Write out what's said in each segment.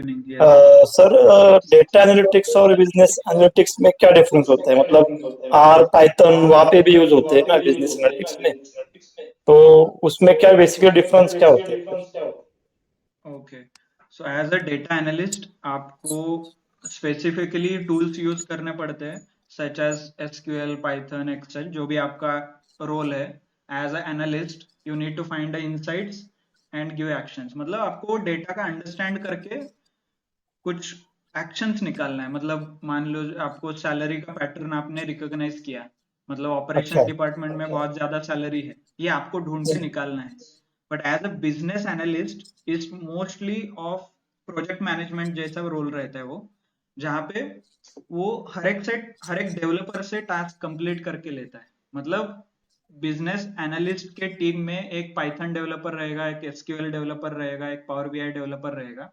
Evening. Yes sir, data analytics और business analytics में क्या डिफरेंस होता है? मतलब आर पाइथन वहाँ पे भी यूज होते हैं ना बिजनेस एनालिटिक्स में, तो उसमें क्या बेसिकली डिफरेंस क्या होते हैं फिर? Okay, so as a data analyst आपको स्पेसिफिकली टूल्स यूज करने पड़ते हैं such as SQL, Python, Excel, जो भी आपका रोल है। As a analyst you need to find the insights and give actions. मतलब आपको डेटा का अंडरस्टैंड करके कुछ एक्शंस निकालना है। मतलब मान लो आपको सैलरी का पैटर्न आपने रिकॉग्नाइज किया, मतलब अच्छा। ऑपरेशन डिपार्टमेंट में बहुत ज्यादा सैलरी है, ये आपको ढूंढ के निकालना है। But as a business analyst is mostly of project management जैसा रोल रहता है वो, जहाँ पे वो हर एक डेवलपर से टास्क कंप्लीट करके लेता है। मतलब बिजनेस एनालिस्ट के टीम में एक पाइथन डेवलपर रहेगा, एक एसक्यूएल डेवलपर रहेगा, एक पावर बीआई डेवलपर रहेगा,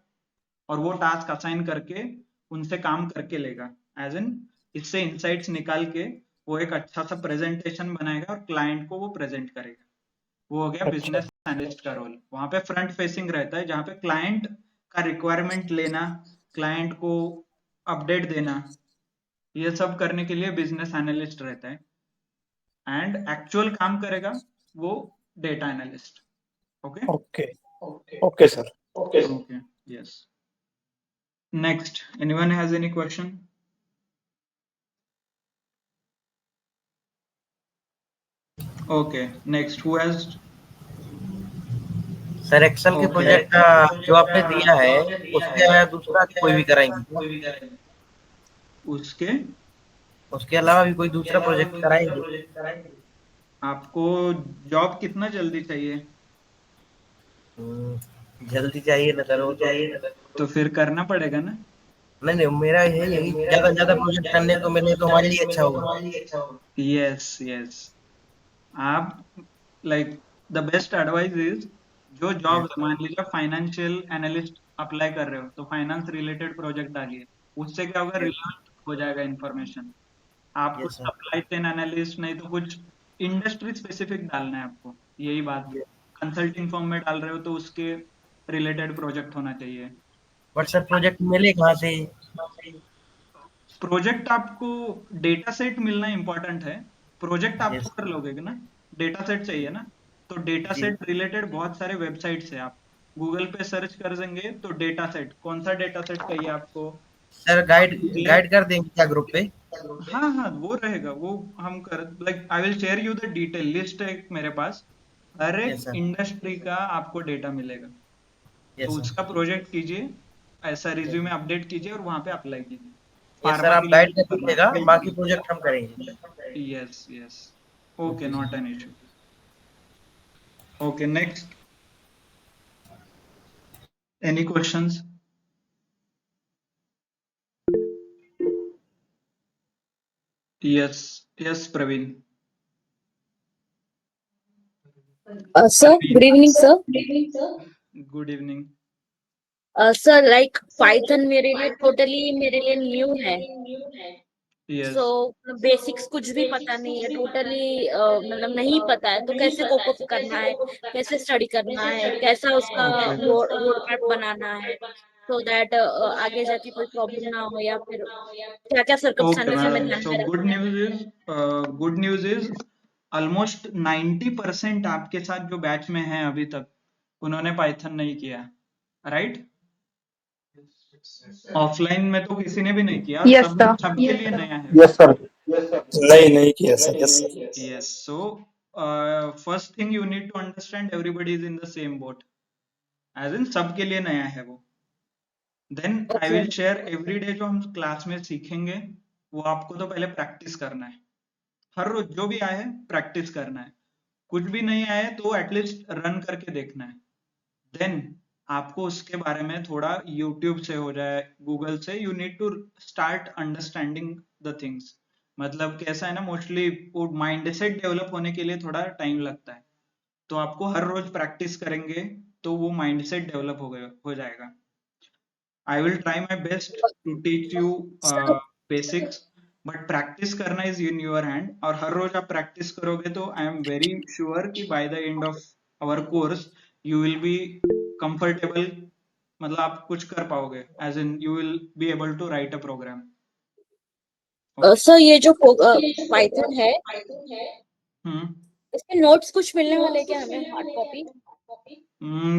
और वो टास्क असाइन करके उनसे काम करके लेगा। एज एन इससे इंसाइट्स निकाल के वो एक अच्छा सा प्रेजेंटेशन बनाएगा और क्लाइंट को वो प्रेजेंट करेगा। वो हो गया अच्छा। बिजनेस एनालिस्ट का रोल। वहां पे फ्रंट फेसिंग रहता है, जहां पे क्लाइंट का रिक्वायरमेंट लेना, क्लाइंट को अपडेट देना, ये सब करने के लिए बिजनेस एनालिस्ट रहता है। एंड एक्चुअल काम करेगा वो data analyst. Okay okay. Okay sir. Okay yes. Next, anyone has any question? Okay, next, who has? Sir Excel के प्रोजेक्ट का जो आपने दिया है उसके अलावा दूसरा कोई भी कराएंगे? उसके अलावा भी कोई दूसरा प्रोजेक्ट कराएंगे? आपको जॉब कितना जल्दी चाहिए? जल्दी चाहिए ना सर, तो फिर करना पड़ेगा ना। नहीं मेरा यही है, ज्यादा से ज्यादा प्रोजेक्ट करने को मिले तो हमारे लिए अच्छा होगा। यस यस, आप like the best advice is, जो जॉब मान लीजिए फाइनेंशियल एनालिस्ट अप्लाई कर रहे हो तो फाइनेंस रिलेटेड प्रोजेक्ट डालिए। उससे क्या होगा, रिलेवेंट हो जाएगा इन्फॉर्मेशन। आप कुछ सप्लाई चेन एनालिस्ट नहीं तो कुछ इंडस्ट्री स्पेसिफिक डालना है आपको। यही बात, कंसल्टिंग फर्म में डाल रहे हो तो उसके रिलेटेड प्रोजेक्ट होना चाहिए। बट सर प्रोजेक्ट मिले कहाँ से? प्रोजेक्ट आपको डेटा सेट मिलना इंपॉर्टेंट है। प्रोजेक्ट आप तो कर लोगे ना, डेटा सेट चाहिए ना। तो डेटा सेट रिलेटेड बहुत सारे वेबसाइट्स है, आप गूगल पे सर्च कर देंगे तो डेटा सेट, कौन सा डेटा सेट चाहिए आपको। सर गाइड कर देंगे क्या ग्रुप पे? हाँ हाँ, वो रहेगा, वो हम कर, like I will share you the detail list है मेरे पास। हर एक इंडस्ट्री का आपको डेटा मिलेगा, तो उसका प्रोजेक्ट कीजिए, ऐसा रिज्यूमे अपडेट कीजिए और वहां पे अप्लाई कीजिए। सर आप गाइड कर दीजिएगा, बाकी प्रोजेक्ट हम करेंगे। Yes yes, okay, not an issue. Okay, next, any questions? Yes, yes, Praveen. Sir, good evening, sir. Good evening. Sir, like Python मेरे लिए न्यू है। Yes. So बेसिक्स कुछ भी पता नहीं है, टोटली मतलब नहीं पता है, तो कैसे कोप अप करना है, कैसे स्टडी करना है, कैसा उसका रोड मैप बनाना है, so that आगे जाके कोई प्रॉब्लम ना हो, या फिर क्या क्या सर्कमस्टेंसेस हमें ध्यान में रखना है। गुड न्यूज इज ऑलमोस्ट 90% आपके साथ जो बैच में है अभी तक, उन्होंने पाइथन नहीं किया, राइट? ऑफलाइन में तो किसी ने भी नहीं किया। Yes, sir. सबके लिए नया है। Yes sir. नहीं किया sir. Yes sir. Yes, so first thing you need to understand, everybody is in the same boat, as in सबके लिए नया है वो। Then I will share every day जो हम क्लास में सीखेंगे वो आपको तो पहले प्रैक्टिस करना है। हर रोज जो भी आए प्रैक्टिस करना है, कुछ भी नहीं आए तो एटलीस्ट रन करके देखना है। देन आपको उसके बारे में थोड़ा यूट्यूब से हो जाए, गूगल से, you need to start understanding the things. मतलब कैसा है ना, मोस्टली वो माइंड सेट डेवलप होने के लिए थोड़ा टाइम लगता है, तो आपको हर रोज प्रैक्टिस करेंगे तो वो माइंड सेट डेवलप हो जाएगा। I will try my best to teach you basics, but practice करना इज इन योर हैंड। और हर रोज आप प्रैक्टिस करोगे तो आई एम वेरी श्योर कि by the end of our course you will be comfortable मतलब आप कुछ कर पाओगे, as in you will be able to write a program. Sir ये जो पाइथन है हम्म इसके नोट्स कुछ मिलने वाले क्या हमें, hard copy?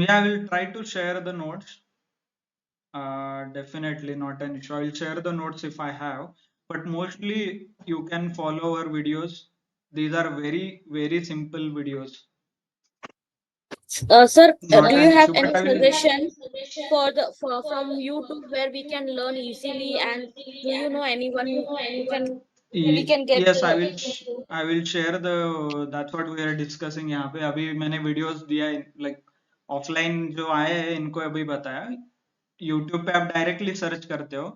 Yeah, I will try to share the notes. Definitely not an issue. I will share the notes if I have, but mostly you can follow our videos. These are very simple videos. Sir, Not do an you have issue, but any I will. suggestion from YouTube where we can learn easily? And do you know anyone who can we can get Yes, I will share the, that's what we are discussing यहाँ पे। अभी मैंने videos दिया है, like offline जो आए हैं इनको अभी बताया। YouTube पे आप डायरेक्टली सर्च करते हो,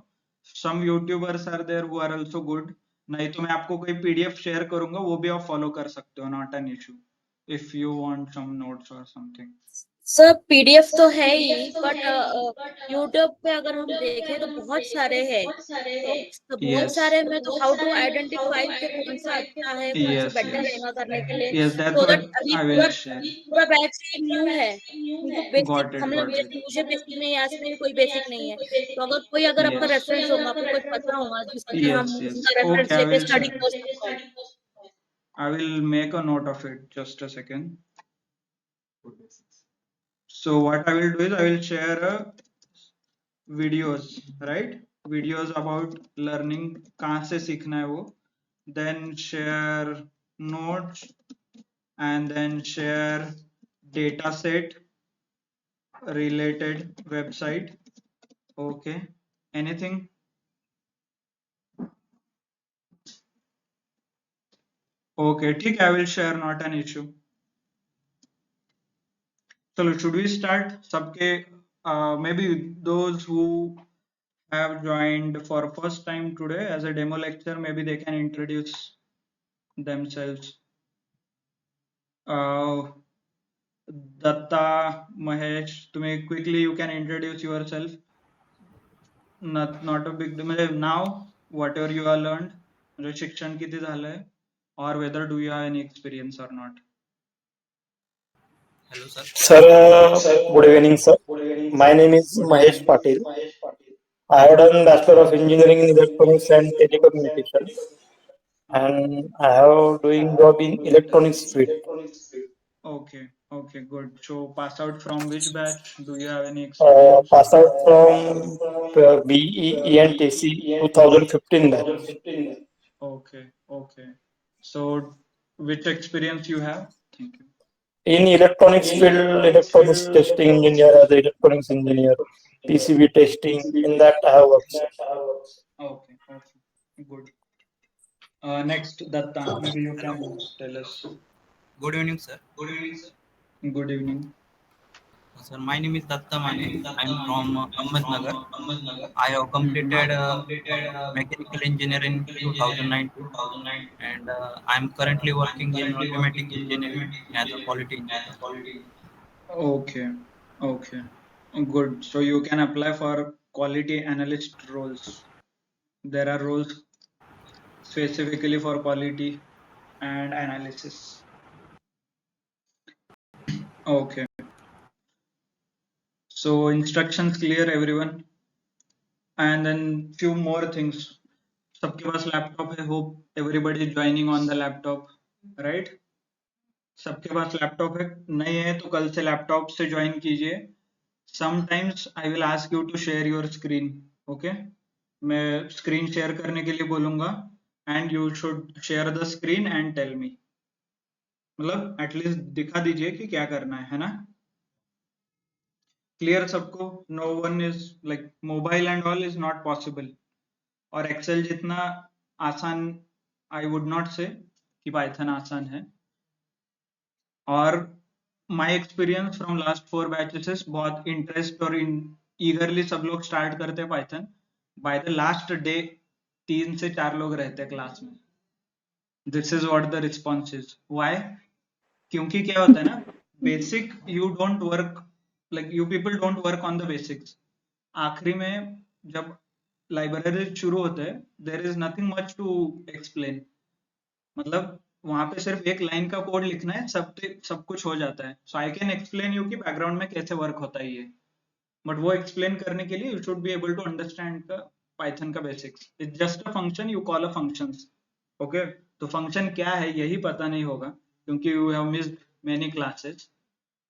some YouTubers are there who are also good। नहीं तो मैं आपको कोई PDF शेयर करूंगा, वो भी आप फॉलो कर सकते हो, not an issue if you want some notes or something। Sir PDF तो है ही, बट यूट्यूब पे अगर हम देखें तो बहुत सारे हैं, तो बहुत Yes, सारे में तो हाउ टू आइडेंटिफाई कि कौन सा अच्छा है, कौन सा yes, बेटर yes, रहेगा करने के लिए, yes, that's so what that अभी I will पूरा share। पूरा बैच ही न्यू है, उनको बेसिक, Got it, हम लोग got it। जैसे मुझे बेसिक नहीं है, आज में भी कोई बेसिक नहीं है, तो अगर कोई अगर आपका Yes, रेफरेंस होगा, आपको कुछ पता होगा जिससे कि हम yes, yes। उसका Okay, रेफरेंस I लेके will स्टडी share। कर सकते हैं। I will make a note of it. Just a second. So what I will do is I will share videos, right? Videos about learning, कहाँ से सीखना है वो, then share notes, and then share data set related website। Okay, anything? Okay, ठीक है, I will share, not an issue। चलो, should we start? सबके maybe those who have joined for first time today as a demo lecture, maybe they can introduce themselves। Datta, Mahesh, तुम्हें quickly you can introduce yourself। not a big deal। म्हणजे now whatever you have learned, म्हणजे शिक्षण किती झालंय, or whether do you have any experience or not। Hello sir. Sir, good evening, sir. My name is Mahesh Patil. I have done Bachelor of Engineering in Electronics and Telecommunication, and I have doing job in electronics field. Okay, okay, good। So pass out from which batch? Do you have any experience? Pass out from BE ENTC 2015 batch. Okay, okay। So which experience you have? Thank you। In electronics field, electronics testing engineer as a electronics engineer, PCB testing. In that I have worked, sir. Okay, okay, good। Next, Datta, maybe you can tell us। Good evening sir. Good evening। Sir, my name is Datta Mane. I'm from Ahmednagar. I have completed mechanical engineering in 2019, and I'm currently working in automatic engineering as a quality engineer. Okay, okay, good। So you can apply for quality analyst roles। There are roles specifically for quality and analysis। Okay, so instructions clear everyone, and then few more things। सबके पास laptop है, hope everybody is joining on the laptop, right? सबके पास laptop है, नहीं है तो कल से laptop से ज्वाइन कीजिए। Sometimes I will ask you to share your screen. Okay, मैं स्क्रीन शेयर करने के लिए बोलूंगा, and you should share the screen and tell me. मतलब एटलीस्ट दिखा दीजिए कि क्या करना है ना? क्लियर सबको? No one is like mobile and all is not possible. और एक्सेल जितना आसान आई वुड नॉट से कि पाइथन आसान है। और my experience from last 4 batches, बहुत इंटरेस्ट और ईगरली सब लोग स्टार्ट करते हैं Python. By the last day 3 से 4 लोग रहते हैं क्लास में। This is what the response is. Why? क्योंकि क्या होता है ना, basic you don't work, like you people don't work on the basics. आखिरी में जब लाइब्रेरी शुरू होते हैं, there is nothing much to explain. मतलब वहां पे सिर्फ एक लाइन का कोड लिखना है, सब कुछ हो जाता है। सो आई कैन एक्सप्लेन यू कि बैकग्राउंड में कैसे वर्क होता है ये। बट वो एक्सप्लेन करने के लिए you should be able to understand the Python का basics. It's just a function you call a functions. Okay, तो फंक्शन क्या है यही पता नहीं होगा क्योंकि you have missed many classes,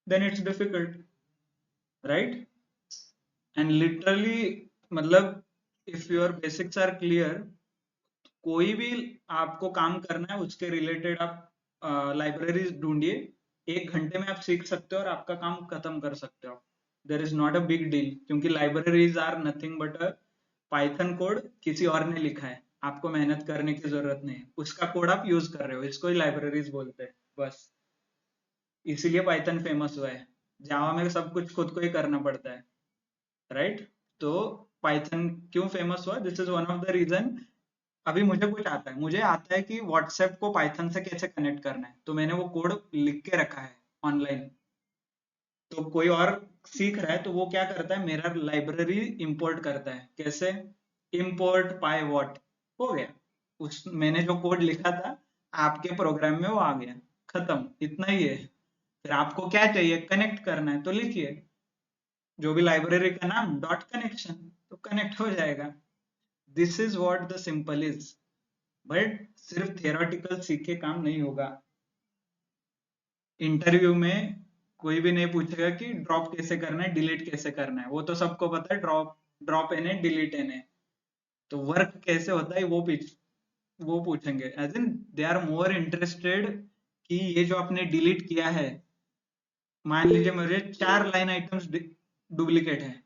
then it's difficult, right? And literally मतलब if your basics are clear, कोई भी आपको काम करना है उसके रिलेटेड आप लाइब्रेरीज ढूंढिए, 1 घंटे में आप सीख सकते हो और आपका काम खत्म कर सकते हो. There is not a big deal क्योंकि libraries are nothing but a Python code किसी और ने लिखा है, आपको मेहनत करने की जरूरत नहीं है, उसका कोड आप यूज कर रहे हो, इसको ही लाइब्रेरीज बोलते हैं बस. इसीलिए पाइथन फेमस हुआ है. जावा में सब कुछ खुद को ही करना पड़ता है, राइट? तो पाइथन क्यों फेमस हुआ? This is one of the reason. अभी मुझे आता है कि व्हाट्सएप को पाइथन से कैसे कनेक्ट करना है, तो मैंने वो कोड लिख के रखा है ऑनलाइन. तो कोई और सीख रहा है तो वो क्या करता है, मेरा लाइब्रेरी इंपोर्ट करता है. कैसे? इंपोर्ट पाई व्हाट, हो गया. उस मैंने जो कोड लिखा था आपके प्रोग्राम में वो आ गया, खत्म, इतना ही है. फिर आपको क्या चाहिए, कनेक्ट करना है तो लिखिए जो भी लाइब्रेरी का नाम डॉट कनेक्शन, तो कनेक्ट हो जाएगा. This is what the simple is. But सिर्फ थियोरेटिकल सीख के काम नहीं होगा. इंटरव्यू में कोई भी नहीं पूछेगा कि ड्रॉप कैसे करना है, डिलीट कैसे करना है, वो तो सबको पता है. ड्रॉप एन है, डिलीट एन है. तो वर्क कैसे होता है वो पूछेंगे. As in they are more interested कि ये जो आपने डिलीट किया है, मान लीजिए मेरे 4 लाइन आइटम्स डुप्लीकेट है,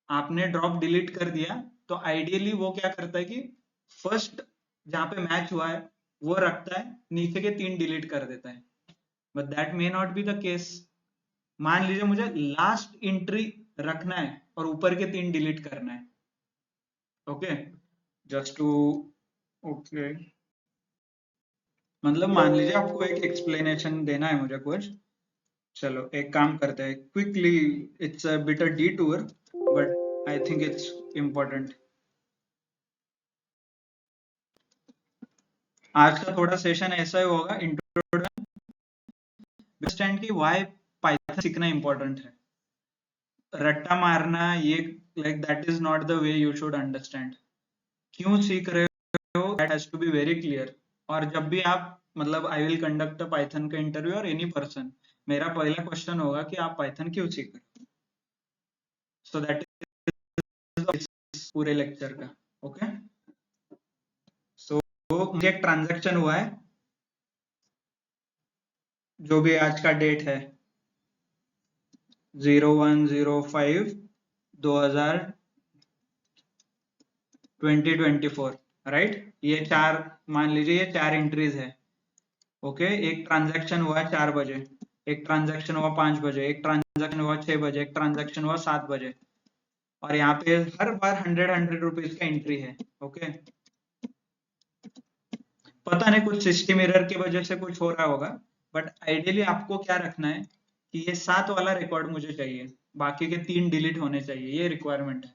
आपने ड्रॉप डिलीट कर दिया, तो आइडियली वो क्या करता है कि फर्स्ट जहां पे मैच हुआ है वो रखता है, नीचे के 3 डिलीट कर देता है. But that may not be the case. मान लीजिए मुझे लास्ट एंट्री रखना है और ऊपर के 3 डिलीट करना है. ओके, जस्ट टू, ओके, मतलब मान लीजिए आपको एक एक्सप्लेनेशन देना है मुझे कुछ. चलो एक काम करते हैं quickly. It's a bit a detour but I think it's important. आज का थोड़ा सेशन ऐसा ही होगा, इंट्रोडक्शन, अंडरस्टैंड कि व्हाई पाइथन सीखना इंपॉर्टेंट है. रट्टा मारना ये like that is not the way you should understand. क्यों सीख रहे हो, that has to be very clear. और जब भी आप मतलब I will conduct a Python का इंटरव्यू और एनी पर्सन, मेरा पहला क्वेश्चन होगा कि आप पाइथन क्यों सीख रहे हो. सो दैट इज पूरे लेक्चर का. ओके, सो मुझे एक ट्रांजैक्शन हुआ है जो भी आज का डेट है 01/05/2024, राइट? ये 4, मान लीजिए ये 4 एंट्रीज है. ओके, एक ट्रांजैक्शन हुआ 4 बजे, एक ट्रांजैक्शन हुआ 5 बजे, एक ट्रांजैक्शन हुआ 6 बजे, एक ट्रांजैक्शन हुआ 7 बजे. और यहाँ पे हर बार 100 रुपीज का एंट्री है. ओके, पता नहीं कुछ सिस्टम एरर की वजह से कुछ हो रहा होगा, बट आइडियली आपको क्या रखना है कि ये 7 वाला रिकॉर्ड मुझे चाहिए, बाकी के 3 डिलीट होने चाहिए, ये रिक्वायरमेंट है.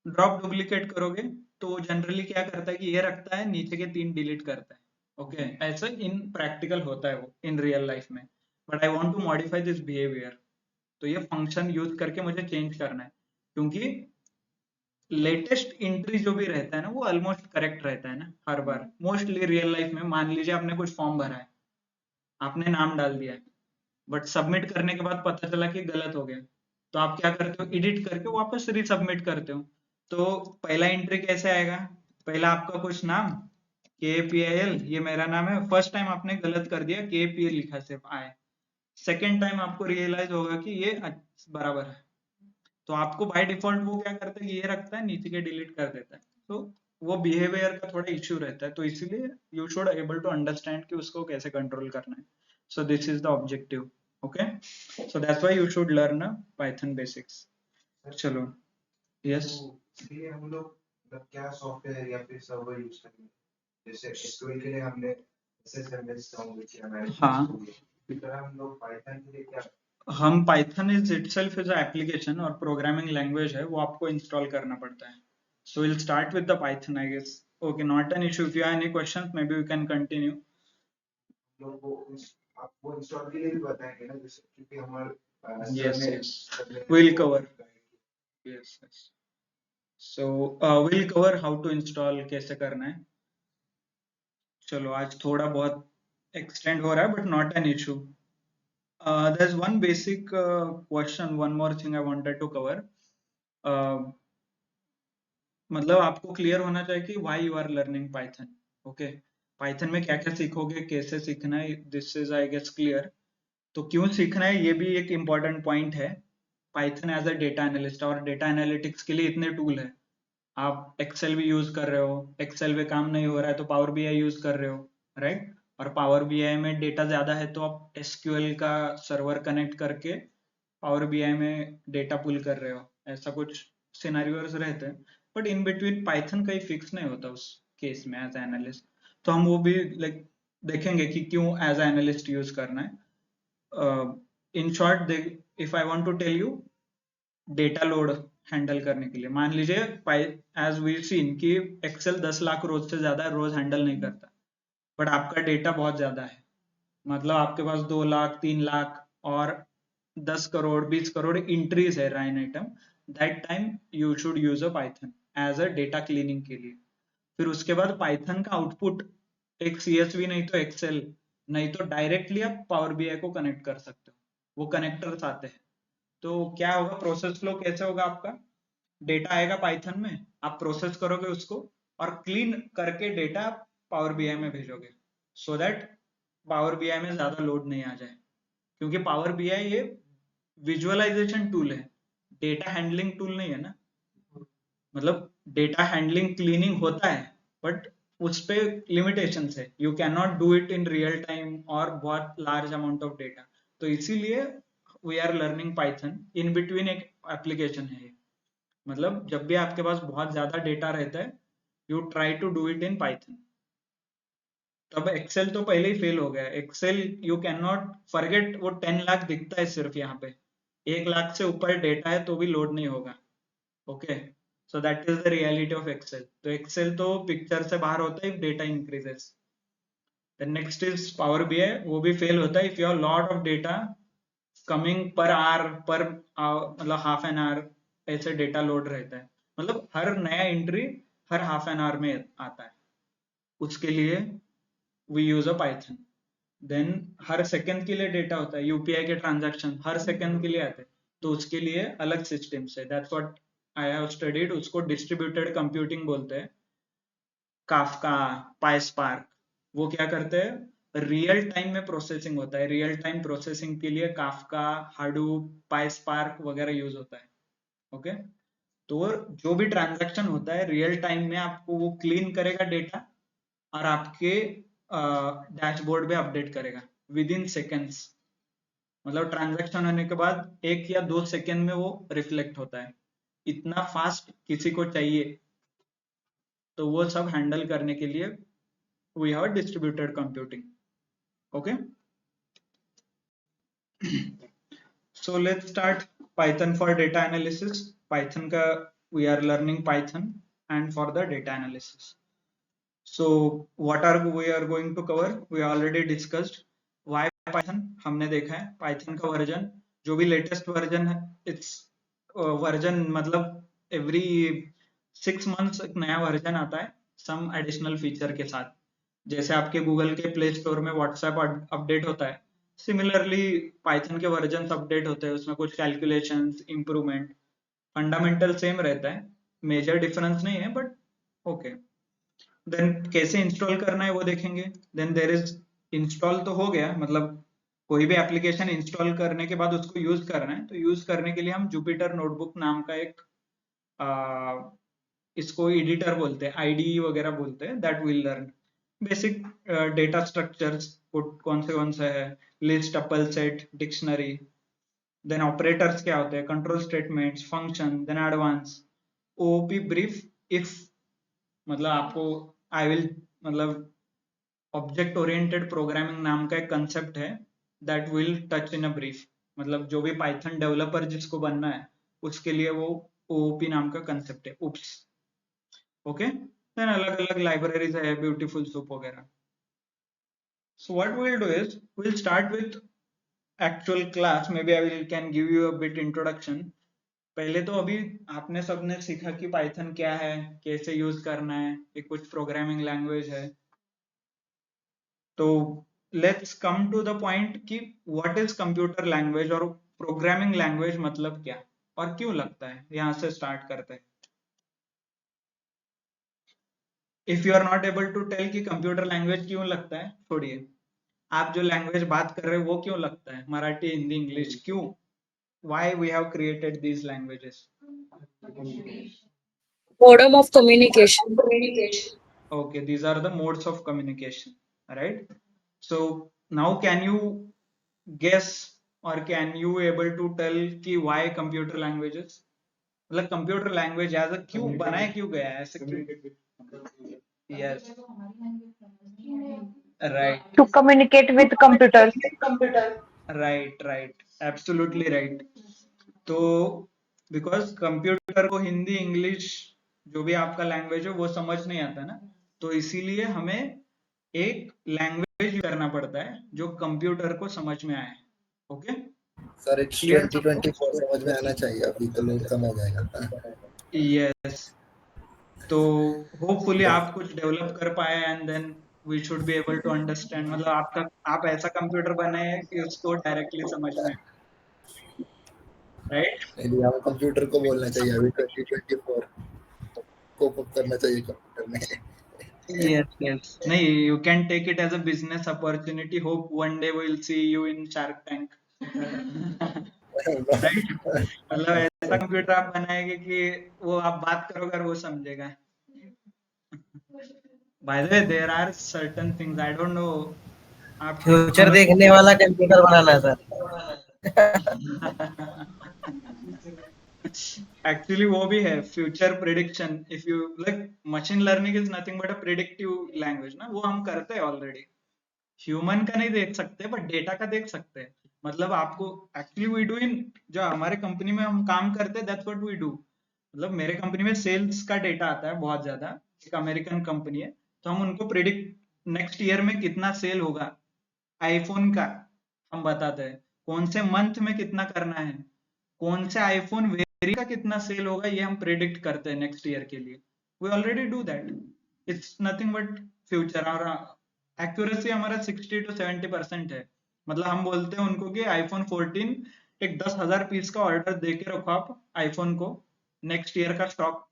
ड्रॉप डुप्लीकेट करोगे तो जनरली क्या करता है कि ये रखता है, नीचे के 3 डिलीट करता है. ओके, ऐसा इन प्रैक्टिकल होता है वो इन रियल लाइफ में. But I want to modify this behaviour. तो ये फंक्शन यूज करके मुझे चेंज करना है क्योंकि लेटेस्ट एंट्री जो भी रहता है ना वो ऑलमोस्ट करेक्ट रहता है ना हर बार. मोस्टली रियल लाइफ में मान लीजिए आपने कुछ फॉर्म भरा है, आपने नाम डाल दिया है, बट सबमिट करने के बाद पता चला कि गलत हो गया, तो आप क्या करते हो, एडिट करके वापस रीसबमिट करते हो. तो पहला एंट्री कैसे आएगा, पहला आपका कुछ नाम KPIL, ये मेरा नाम है. फर्स्ट टाइम आपने गलत कर दिया, KPL लिखा सिर्फ आए. सेकेंड टाइम आपको रियलाइज होगा कि ये बराबर है, तो आपको बाय डिफॉल्ट वो क्या करता है, ये रखता है, नीचे के डिलीट कर देता है. तो वो बिहेवियर का थोड़ा इश्यू रहता है, तो इसीलिए you should able to understand कि उसको कैसे कंट्रोल करना है. so this is the objective. Okay, so that's why you should learn Python basics. चलो, yes. इसलिए हम लोग मतलब क्या सॉफ्टवेयर या फिर सर्वर यूज करेंगे, जैसे SQL के लिए हमने SSMS डाउनलोड किया है. हाँ, इस तरह हम लोग पाइथन के लिए क्या, हम Python is itself is application और प्रोग्रामिंग लैंग्वेज है, वो आपको इंस्टॉल करना पड़ता है. so we'll start with the Python, I guess. Okay, not an issue. If you have any questions maybe we can continue. लोग वो आपको इंस्टॉल के लिए भी बताएंगे ना, जैसे क्योंकि हमारे Yes, yes, we'll cover. Yes, yes. So we'll cover how to install, कैसे करना है. चलो आज थोड़ा बहुत extend हो रहा है, but not an issue. There's one basic question, one more thing I wanted to cover. मतलब आपको क्लियर होना चाहिए कि why you are learning Python. Okay, Python में क्या क्या सीखोगे, कैसे सीखना है, this is I guess clear. तो क्यों सीखना है ये भी एक important point है. Python as a data analyst और data analytics के लिए इतने tool है. आप एक्सेल भी यूज कर रहे हो, एक्सेल पे काम नहीं हो रहा है तो पावर बीआई यूज कर रहे हो, राइट. और पावर बीआई में डेटा ज्यादा है तो आप एसक्यूएल का सर्वर कनेक्ट करके पावर बीआई में डेटा पुल कर रहे हो, ऐसा कुछ सिनेरियोस रहते हैं. बट इन बिटवीन पाइथन कहीं फिक्स नहीं होता उस केस में एज एनालिस्ट. तो हम वो भी लाइक देखेंगे कि क्यों एज एनालिस्ट यूज करना है. In short, if I want to tell you, data load handle करने के लिए मान लीजिए एज वी सीन कि एक्सेल 10 लाख रोज से ज्यादा रोज हैंडल नहीं करता, बट आपका डेटा बहुत ज्यादा है. मतलब आपके पास 2 लाख 3 लाख और 10 करोड़ 20 करोड़ इंट्रीज है line item. That time you should use a Python as a data cleaning के लिए. फिर उसके बाद पाइथन का आउटपुट एक सीएसवी नहीं तो एक्सेल नहीं तो डायरेक्टली आप पावर बीआई को कनेक्ट कर सकते हो. वो कनेक्टर्स आते हैं. तो क्या होगा, प्रोसेस फ्लो कैसे होगा आपका, डेटा आएगा पाइथन में, आप प्रोसेस करोगे उसको और क्लीन करके डेटा पावर बीआई में भेजोगे, सो दैट पावर बीआई में ज्यादा लोड नहीं आ जाए. क्योंकि पावर बीआई ये विजुअलाइजेशन टूल है, डेटा हैंडलिंग टूल नहीं है ना. मतलब डेटा हैंडलिंग क्लीनिंग होता है बट उस पे लिमिटेशंस है. You can not do it in real time और बहुत लार्ज अमाउंट ऑफ डेटा. तो इसीलिए we are learning Python. In between एक एप्लीकेशन है. मतलब जब भी आपके पास बहुत ज्यादा डेटा रहता है, you try to do it in Python. तब एक्सेल तो पहले ही फेल हो गया. Excel you can not forget, वो 10 लाख दिखता है सिर्फ यहाँ पे, 1 लाख से ऊपर डेटा है तो भी लोड नहीं होगा. Okay, so that is the reality of Excel. तो एक्सेल तो पिक्चर से बाहर होता है if data increases. Then next is Power BI. वो भी फेल होता है if you have lot of data coming per hour पर मतलब हाफ एन आवर ऐसे डेटा लोड रहता है. मतलब हर नया एंट्री हर हाफ एन आवर में आता है. उसके लिए we use a Python. Then her second के लिए डेटा होता है, यूपीआई के ट्रांजैक्शन हर सेकंड के लिए आते हैं, तो उसके लिए अलग सिस्टम्स है. That's what I have studied. उसको डिस्ट्रीब्यूटेड कंप्यूटिंग बोलते हैं. काफका, पाइस्पार्क, वो क्या करते हैं, रियल टाइम में प्रोसेसिंग होता है. रियल टाइम प्रोसेसिंग के लिए काफका, हाडूप, पाइस्पार्क वगैरह यूज होता है. ओके, तो जो भी ट्रांजैक्शन होता है रियल टाइम में आपको वो क्लीन करेगा डेटा और आपके डैशबोर्ड पे अपडेट करेगा विद इन सेकेंड्स. मतलब ट्रांजैक्शन होने के बाद 1 या 2 सेकेंड में वो रिफ्लेक्ट होता है. इतना फास्ट किसी को चाहिए. तो वो सब हैंडल करने के लिए we have distributed computing. Okay, so let's start Python for data analysis. Python का we are learning Python and for the data analysis. So what are we are going to cover? We already discussed why Python. हमने देखा है Python का version, जो भी latest version है, it's version मतलब every 6 months एक नया वर्जन आता है सम एडिशनल फीचर के साथ. जैसे आपके गूगल के प्ले स्टोर में व्हाट्सएप अपडेट होता है, सिमिलरली पाइथन के वर्जन अपडेट होते हैं. उसमें कुछ कैलकुलेशंस, इंप्रूवमेंट, फंडामेंटल सेम रहता है, मेजर डिफरेंस नहीं है बट ओके. देन कैसे इंस्टॉल करना है वो देखेंगे. देन देयर इज इंस्टॉल तो हो गया, मतलब कोई भी एप्लीकेशन इंस्टॉल करने के बाद उसको यूज करना है. तो यूज करने के लिए हम जुपिटर नोटबुक नाम का एक इसको एडिटर बोलते हैं, आईडीई वगैरह बोलते हैं. That will learn basic data structures, कौन से है, list, tuple, set, dictionary. Then operators क्या होते हैं, control statements, function. Then advance OOP brief if, मतलब आपको आई विल मतलब ऑब्जेक्ट ओरिएंटेड प्रोग्रामिंग नाम का एक कंसेप्ट है that will touch in a brief. मतलब जो भी पाइथन डेवलपर जिसको बनना है उसके लिए वो ओओपी नाम का कंसेप्ट है. उप्स. ओके, देन अलग अलग लाइब्रेरीज है, ब्यूटीफुल सूप वगैरह. So what we'll do is we'll start with actual class. Maybe I will can give you a bit introduction. पहले तो अभी आपने सबने सीखा कि पाइथन क्या है, कैसे यूज करना है, ये कुछ प्रोग्रामिंग लैंग्वेज है। तो let's come to the point कि व्हाट इज कंप्यूटर लैंग्वेज और प्रोग्रामिंग लैंग्वेज मतलब क्या और क्यों लगता है, यहाँ से स्टार्ट करते हैं। If you are not able to tell कि कंप्यूटर लैंग्वेज क्यों लगता है, छोड़िए, आप जो लैंग्वेज बात कर रहे हो वो क्यों लगता है, मराठी, हिंदी, इंग्लिश, क्यों, why we have created these languages? Modem of communication. Okay, these are the modes of communication, right? So now can you guess or can you able to tell कि why computer languages? मतलब computer language as a क्यों बनाया, क्यों गया है ऐसे, क्यों? Yes, right, To communicate with computers. Right, absolutely right. तो बिकॉज कंप्यूटर को हिंदी, इंग्लिश, जो भी आपका लैंग्वेज है वो समझ नहीं आता ना, तो इसीलिए हमें एक लैंग्वेज करना पड़ता है जो कंप्यूटर को समझ में आए। Okay, sir it's clear? 2024 समझ में आना चाहिए, अभी तो लोग समझ आएगा। यस, तो होपफुली आप कुछ डेवलप कर पाए and then we should be able to understand, मतलब आपका आप ऐसा कंप्यूटर बनाए कि उसको डायरेक्टली समझ में, राइट? नहीं, हम कंप्यूटर को बोलना चाहिए, अभी 2024 कोप अप करना चाहिए कंप्यूटर में। Yes. नहीं, you can take it as a business opportunity. Hope one day we'll see you in Shark Tank. Right? मतलब ऐसा कंप्यूटर आप बनाएंगे कि वो आप बात करोगे और वो समझेगा। By the way, there are certain things I don't know. आप फ्यूचर देखने वाला कंप्यूटर बनाना है सर। एक्चुअली वो भी है, future prediction. If you like, machine learning is nothing but a predictive language ना, वो हम करते हैं ऑलरेडी। ह्यूमन का नहीं देख सकते बट डेटा का देख सकते हैं। मतलब आपको एक्चुअली वी डू इन, जो हमारे कंपनी में हम काम करते हैं, दैट्स व्हाट वी डू। मतलब मेरे कंपनी में सेल्स का डेटा आता है बहुत ज्यादा, एक अमेरिकन कंपनी है, तो हम उनको प्रिडिक्ट नेक्स्ट ईयर में कितना सेल होगा आईफोन का हम बताते हैं, कौन से मंथ में कितना करना है, कौन से आईफोन वेरिएंट का कितना सेल होगा, ये हम प्रिडिक्ट करते हैं नेक्स्ट ईयर के लिए। We already do that, it's nothing but future. और एक्यूरेसी हमारा 60 to 70% है। मतलब हम बोलते हैं उनको कि आईफोन 14 एक 10,000 पीस का ऑर्डर दे के रखो आप आईफोन को, नेक्स्ट ईयर का स्टॉक,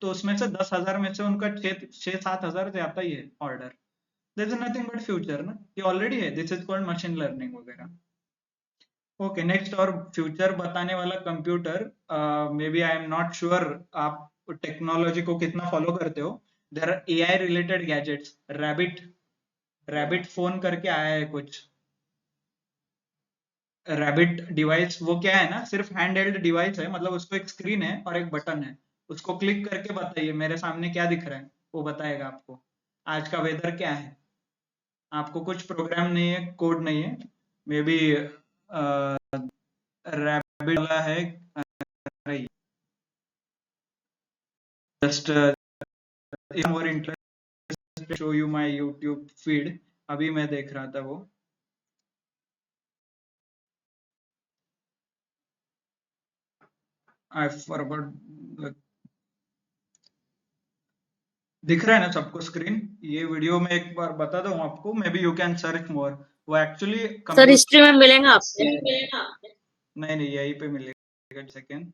तो उसमें से 10,000 में से उनका 6-7,000 जाता ही है order. This is nothing but future ना, ये ऑलरेडी है, this is called machine learning वगैरह। Okay, next. और फ्यूचर बताने वाला computer, may B I am not sure आप टेक्नोलॉजी को कितना फॉलो करते हो। There are AI related gadgets, Rabbit phone करके आया है कुछ, रैबिट डिवाइस। वो क्या है ना, सिर्फ हैंड हेल्ड डिवाइस है, मतलब उसको एक स्क्रीन है और एक बटन है, उसको क्लिक करके बताइए मेरे सामने क्या दिख रहा है, वो बताएगा आपको आज का वेदर क्या है। आपको कुछ प्रोग्राम नहीं है, कोड नहीं है, मे बी रैबिट वाला है। Just more interest show you my YouTube feed, अभी मैं देख रहा था वो। आई फॉरगॉट, दिख रहा है ना सबको स्क्रीन? ये वीडियो में एक बार बता दूं आपको, may be you can search मोर। वो एक्चुअली सर हिस्ट्री में मिलेगा आपसे। नहीं, यहीं पे मिलेगा। Second,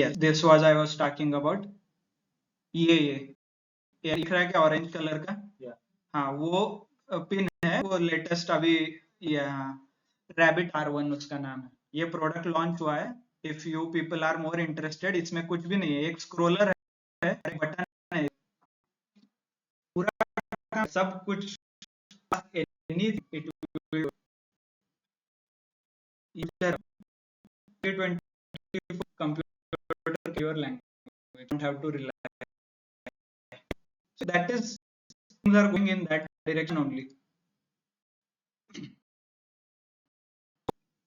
yes, this was I was talking about। ये दिख रहा है क्या, ऑरेंज कलर का? हाँ, वो पिन है, वो लेटेस्ट अभी, ये रैबिट R1 उसका नाम है। ये प्रोडक्ट लॉन्च हुआ है। If you people are more interested, इसमें कुछ भी नहीं है, एक स्क्रोलर है, एक बटन है, पूरा सब कुछ, computer your language, you don't have to rely, so that is, things are going in that direction only।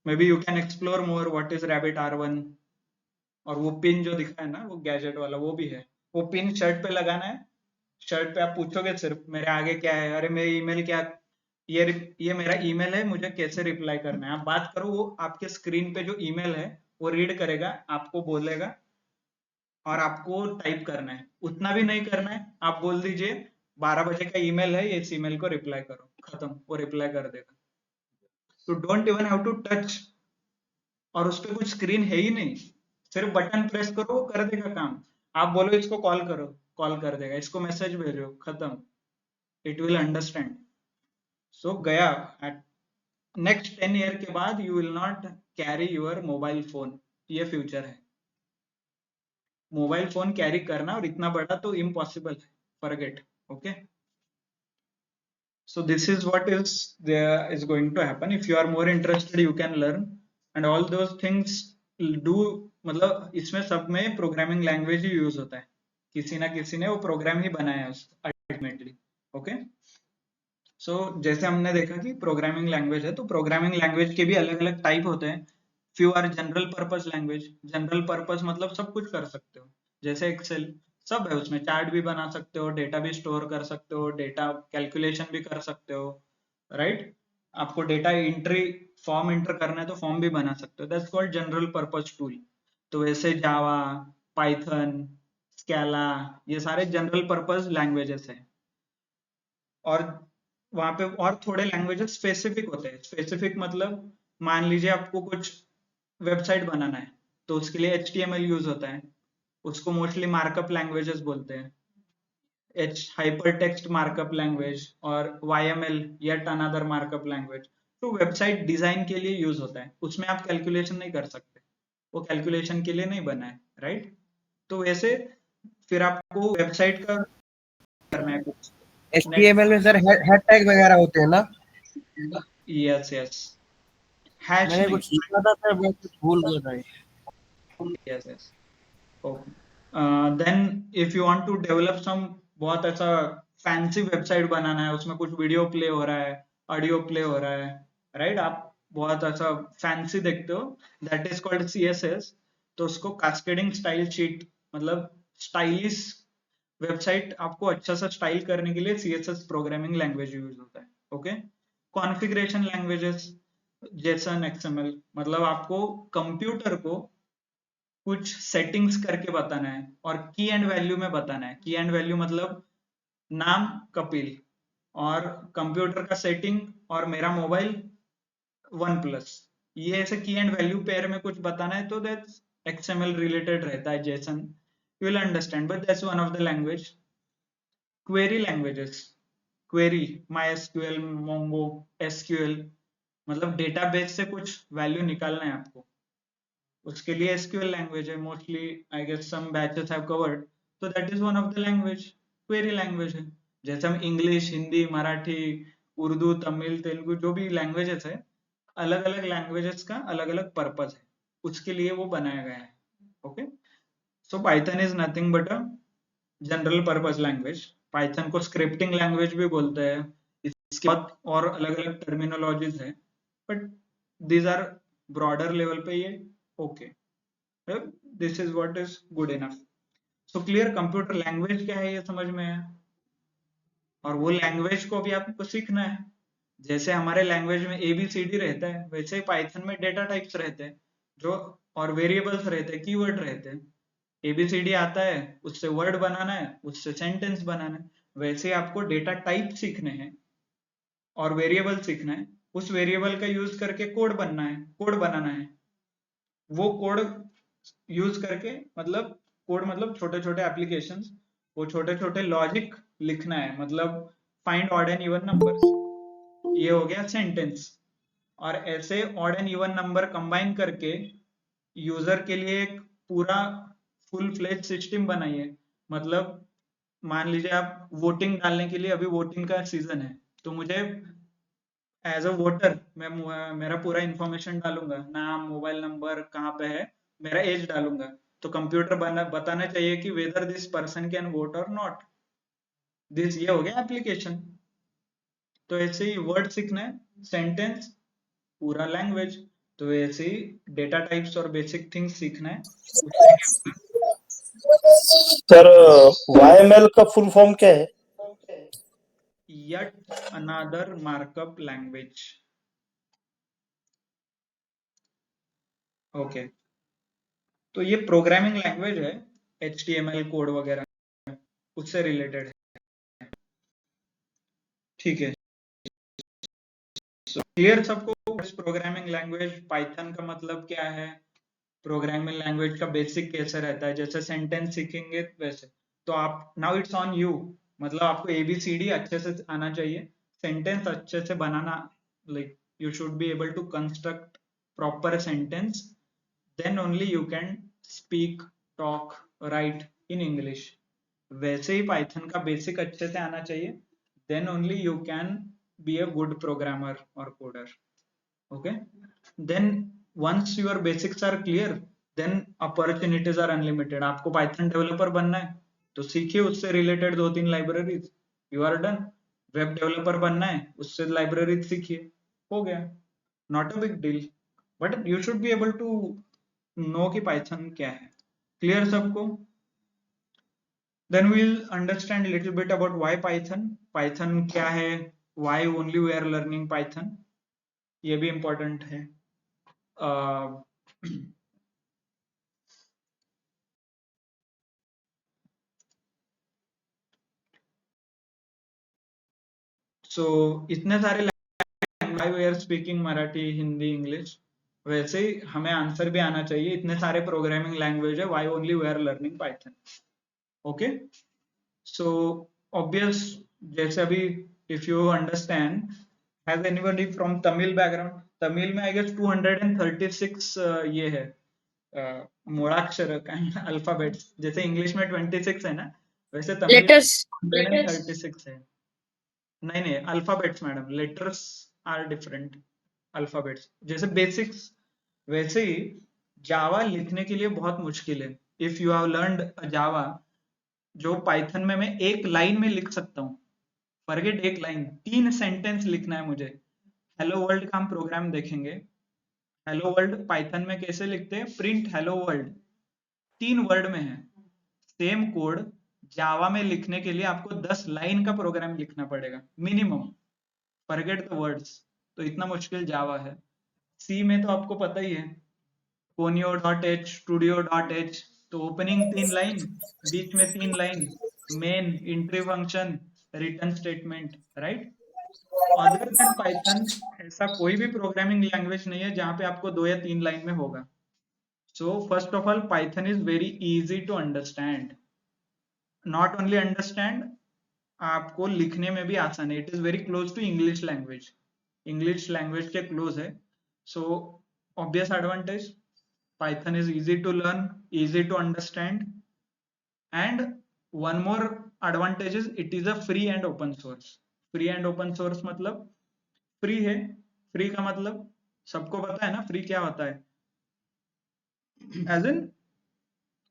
maybe you can explore more what is rabbit R1। और वो पिन जो दिखा है ना, वो गैजेट वाला, वो भी है। वो पिन शर्ट पे लगाना है, शर्ट पे आप पूछोगे सिर्फ मेरे आगे क्या है, अरे मेरी ईमेल क्या ये मेरा ईमेल है, मुझे कैसे रिप्लाई करना है। आप बात करो, वो आपके स्क्रीन पे जो ईमेल है वो रीड करेगा, आपको बोलेगा और आपको टाइप करना है। उतना भी नहीं करना है, आप बोल दीजिए 12 बजे का ईमेल है, इस ईमेल को रिप्लाई करो, खत्म, वो रिप्लाई कर देगा। तो don't even have to touch, और उस पे कुछ स्क्रीन है ही नहीं, सिर्फ बटन प्रेस करो, वो कर देगा काम। आप बोलो इसको कॉल करो, कॉल कर देगा, इसको मैसेज भेजो, खत्म, इट विल अंडरस्टैंड। सो गया। नेक्स्ट 10 ईयर के बाद you will not carry your mobile phone, ये फ्यूचर है। मोबाइल फोन कैरी करना और इतना बड़ा तो इम्पॉसिबल है, forget. Okay, so this is what is going to happen. If you are more interested you can learn, and all those things do, मतलब इसमें सब में प्रोग्रामिंग लैंग्वेज ही यूज होता है, किसी ना किसी ने वो प्रोग्राम ही बनाया है अल्टीमेटली। ओके, सो जैसे हमने देखा कि प्रोग्रामिंग लैंग्वेज है, तो प्रोग्रामिंग लैंग्वेज के भी अलग अलग टाइप होते हैं। Few are general purpose language, general purpose मतलब सब कुछ कर सकते हो, जैसे एक्सेल, सब है उसमें, चार्ट भी बना सकते हो, डेटा भी स्टोर कर सकते हो, डेटा कैलकुलेशन भी कर सकते हो, राइट। आपको डेटा एंट्री, फॉर्म एंटर करना है तो फॉर्म भी बना सकते हो, that's called general purpose tool. तो वैसे जावा, पाइथन, स्केला, ये सारे जनरल पर्पस लैंग्वेजेस हैं। और वहां पे और थोड़े लैंग्वेजेस स्पेसिफिक होते हैं। स्पेसिफिक मतलब मान लीजिए आपको कुछ वेबसाइट बनाना है, तो उसके लिए HTML यूज होता है, उसको मोस्टली मार्कअप लैंग्वेजेस बोलते हैं, हाइपर टेक्स्ट मार्कअप लैंग्वेज, और YML yet another markup language. तो वेबसाइट डिजाइन के लिए यूज होता है, उसमें आप कैलकुलेशन नहीं कर सकते, वो कैलकुलेशन के लिए नहीं बना है, राइट। तो वैसे फिर आपको वेबसाइट का करना है कुछ, HTML में सर हेड टैग वगैरह होते हैं ना? यस यस, हैश मैंने नहीं, कुछ सीखा था सर, वो कुछ भूल गया था। yes yes, okay. Then if you want to develop some, बहुत ऐसा फैंसी वेबसाइट बनाना है, उसमें कुछ वीडियो प्ले हो रहा है, ऑडियो प्ले हो रहा है, राइट, आप बहुत ऐसा फैंसी देखते हो, दैट इज कॉल्ड CSS। तो उसको कास्केडिंग स्टाइल शीट, मतलब स्टाइलिश वेबसाइट आपको अच्छा सा स्टाइल करने के लिए CSS प्रोग्रामिंग लैंग्वेज यूज होता है। Okay, configuration languages, JSON, XML, मतलब आपको कंप्यूटर को कुछ सेटिंग्स करके बताना है और की एंड वैल्यू में बताना है। की एंड वैल्यू मतलब नाम कपिल, और कंप्यूटर का सेटिंग, और मेरा मोबाइल OnePlus, ये ऐसे की एंड वैल्यू पेयर में कुछ बताना है, तो दैट्स XML रिलेटेड रहता है, JSON, you will understand, but that's one of the language. Query languages, query, MySQL, Mongo, SQL, मतलब डेटाबेस से कुछ वैल्यू निकालना है आपको, उसके लिए SQL लैंग्वेज है mostly, I guess some batches have covered, तो that is one of the language, query language है। जैसे हम इंग्लिश, हिंदी, मराठी, उर्दू, तमिल, तेलुगु, जो भी लैंग्वेजेस है, अलग अलग लैंग्वेजेस का अलग अलग पर्पस है, उसके लिए वो बनाया गया है। Okay, so Python is nothing but a general purpose language. Python को स्क्रिप्टिंग लैंग्वेज भी बोलते हैं, इसके बाद और अलग अलग टर्मिनोलॉजीज है, but these are broader level पे ये okay, this is what is good enough. So clear, computer language क्या है ये समझ में है, और वो लैंग्वेज को भी आपको सीखना है। जैसे हमारे लैंग्वेज में ABCD रहता है, वैसे ही पाइथन में डेटा टाइप्स रहते हैं, जो और वेरिएबल्स रहते हैं, कीवर्ड रहते हैं। ABCD आता है, उससे वर्ड बनाना है, उससे सेंटेंस बनाना है, वैसे ही आपको डेटा टाइप सीखने हैं और वेरिएबल सीखना है, उस वेरिएबल का यूज करके कोड बनना है, कोड बनाना है, वो कोड यूज करके, मतलब कोड मतलब छोटे छोटे एप्लीकेशंस, वो छोटे छोटे लॉजिक लिखना है, मतलब find odd and even numbers, ये हो गया सेंटेंस। और ऐसे odd and even number combine करके यूजर के लिए एक पूरा फुल फ्लेज सिस्टम बनाइए। मतलब मान लीजिए आप वोटिंग डालने के लिए, अभी वोटिंग का सीजन है, तो मुझे एज अ वोटर मैं मेरा पूरा इंफॉर्मेशन डालूंगा, नाम, मोबाइल नंबर, कहाँ पे है, मेरा एज डालूंगा, तो कंप्यूटर बताना चाहिए कि whether this person can vote और नॉट दिस, ये हो गया एप्लीकेशन। तो ऐसे ही वर्ड सीखना है, सेंटेंस, पूरा लैंग्वेज, तो ऐसे ही डेटा टाइप्स और बेसिक थिंग्स सीखना है, उससे क्या होगा। सर YML का फुल फॉर्म क्या है? yet another markup language. Okay तो ये प्रोग्रामिंग लैंग्वेज है, HTML कोड वगैरह उससे रिलेटेड है, ठीक है। क्लियर सबको? प्रोग्रामिंग लैंग्वेज पाइथन का मतलब क्या है, प्रोग्रामिंग लैंग्वेज का बेसिक कैसे रहता है, जैसे सेंटेंस सीखेंगे वैसे। तो आप नाउ इट्स ऑन यू, मतलब आपको ABCD अच्छे से आना चाहिए, सेंटेंस अच्छे से बनाना, like you should be able to construct proper sentence, then only you can speak, talk, write in English. वैसे ही पाइथन का बेसिक अच्छे से आना चाहिए, then only you can be a good programmer or coder. Okay, then once your basics are clear, then opportunities are unlimited. आपको Python developer बनना है तो सीखिए उससे related 2-3 libraries, you are done. Web developer बनना है उससे लाइब्रेरीज सीखिए, हो गया, not a big deal, but you should be able to know कि पाइथन क्या है। क्लियर सबको? Then we'll understand a little bit about why Python. Python क्या है? Why only we are learning Python? ये भी important है। So इतने सारे why we are speaking Marathi, Hindi, English, वैसे ही हमें आंसर भी आना चाहिए, इतने सारे प्रोग्रामिंग लैंग्वेज है, why only we are learning Python. Okay, so obvious, जैसे अभी if you understand, has anybody from Tamil background? Tamil में I guess 236 ये है मूलाक्षर अल्फाबेट्स, जैसे इंग्लिश में 26 है ना, वैसे तमिल लेटर्स 136 है। नहीं नहीं alphabets madam, letters are different, alphabets जैसे बेसिक्स, वैसे ही जावा लिखने के लिए बहुत मुश्किल है। If you have learned Java, जो पाइथन में मैं एक लाइन में लिख सकता हूँ, फॉरगेट एक लाइन, 3 सेंटेंस लिखना है मुझे। हेलो वर्ल्ड का हम प्रोग्राम देखेंगे, हेलो वर्ल्ड पाइथन में कैसे लिखते हैं, प्रिंट हेलो वर्ल्ड, 3 वर्ड में है। सेम कोड जावा में लिखने के लिए आपको 10 लाइन का प्रोग्राम लिखना पड़ेगा मिनिमम, फॉरगेट द वर्ड्स, तो इतना मुश्किल जावा है। सी में तो आपको पता ही है, conio.h, studio.h, तो ओपनिंग 3 लाइन, बीच में 3 line, main, entry function, return statement, right. Other than Python ऐसा कोई भी प्रोग्रामिंग लैंग्वेज नहीं है जहां पे आपको 2 या 3 लाइन में होगा। So first of all Python is very easy to understand, not only understand, आपको लिखने में भी आसान है। It is very close to English language, English language के क्लोज है। So obvious advantage, Python is easy to learn, easy to understand, and one more advantage is it is a free and open source. Free and open source मतलब free है, free का मतलब सबको पता है ना free क्या होता है, as in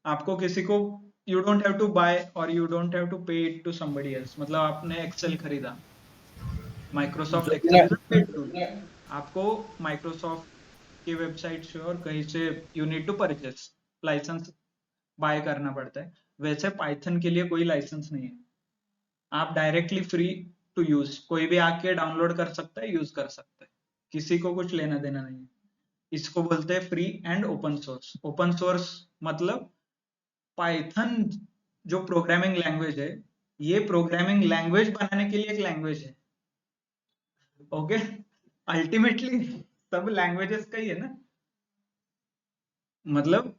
आपको किसी को you don't have to buy or you don't have to pay it to somebody else, मतलब आपने Excel खरीदा, Microsoft Excel is a paid tool, आपको Microsoft की वेबसाइट से और कहीं से you need to purchase, licence buy करना पड़ता है। वैसे पाइथन के लिए कोई लाइसेंस नहीं है, आप डायरेक्टली फ्री टू यूज, कोई भी आके डाउनलोड कर सकता है, यूज कर सकता है, किसी को कुछ लेना देना नहीं है। इसको बोलते हैं free and open source. Open source मतलब पाइथन जो प्रोग्रामिंग लैंग्वेज है, ये प्रोग्रामिंग लैंग्वेज बनाने के लिए एक लैंग्वेज है। ओके, अल्टीमेटली सब लैंग्वेजेस का ही है ना, मतलब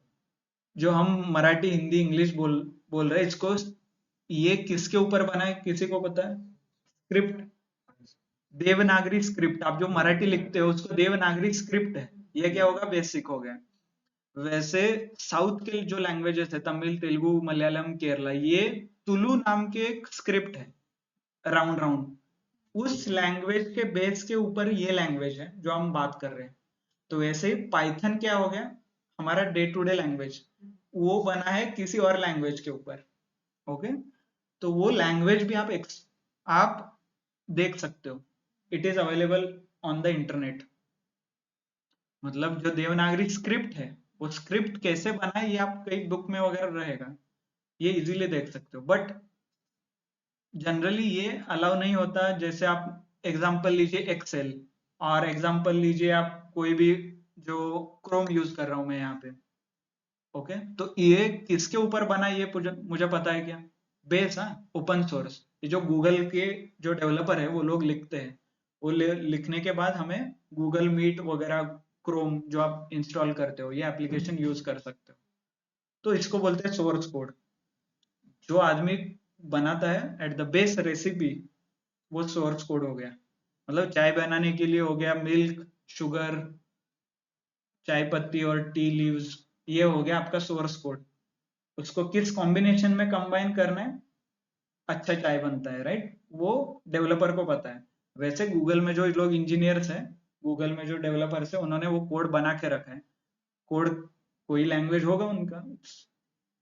जो हम मराठी, हिंदी, इंग्लिश बोल रहे हैं, इसको ये किसके ऊपर बना है किसी को पता है? स्क्रिप्ट, देवनागरी स्क्रिप्ट, आप जो मराठी लिखते हो उसको देवनागरी स्क्रिप्ट है, ये क्या होगा, बेसिक हो गया। वैसे साउथ के जो लैंग्वेजेस है, तमिल, तेलुगु, मलयालम, केरला, ये तुलु नाम के एक स्क्रिप्ट है, राउंड राउंड, उस लैंग्वेज के बेस के ऊपर ये लैंग्वेज है जो हम बात कर रहे हैं। तो वैसे ही पाइथन क्या हो गया, हमारा डे टू डे लैंग्वेज, वो बना है किसी और लैंग्वेज के ऊपर। ओके, तो वो लैंग्वेज भी आप देख सकते हो, it is available on the internet. मतलब जो देवनागरी स्क्रिप्ट है, वो स्क्रिप्ट कैसे बना है ये आप कई बुक में वगैरह रहेगा, ये इजीली देख सकते हो। बट जनरली ये अलाउ नहीं होता। जैसे आप एग्जांपल लीजिए एक्सेल, और एग्जांपल लीजिए आप कोई भी, जो क्रोम यूज कर रहा हूं मैं यहाँ पे, ओके। तो ये किसके ऊपर बना है, ये मुझे पता है क्या? बेस, हाँ, ओपन सोर्स। ये जो गूगल के जो डेवलपर है वो लोग लिखते हैं, वो लिखने के बाद हमें गूगल मीट वगैरह, क्रोम जो आप इंस्टॉल करते हो, ये एप्लीकेशन यूज कर सकते हो। तो इसको बोलते हैं सोर्स कोड। जो आदमी बनाता है एट द बेस रेसिपी, वो सोर्स कोड हो गया। मतलब चाय बनाने के लिए हो गया मिल्क, शुगर, चाय पत्ती और टी लीव्स, ये हो गया आपका सोर्स कोड। उसको किस कॉम्बिनेशन में कंबाइन करना है, अच्छा चाय बनता है, राइट? वो डेवलपर को पता है। वैसे गूगल में जो लोग इंजीनियर्स हैं, गूगल में जो डेवलपर्स है, उन्होंने वो कोड बना के रखा है। कोड कोई लैंग्वेज होगा उनका,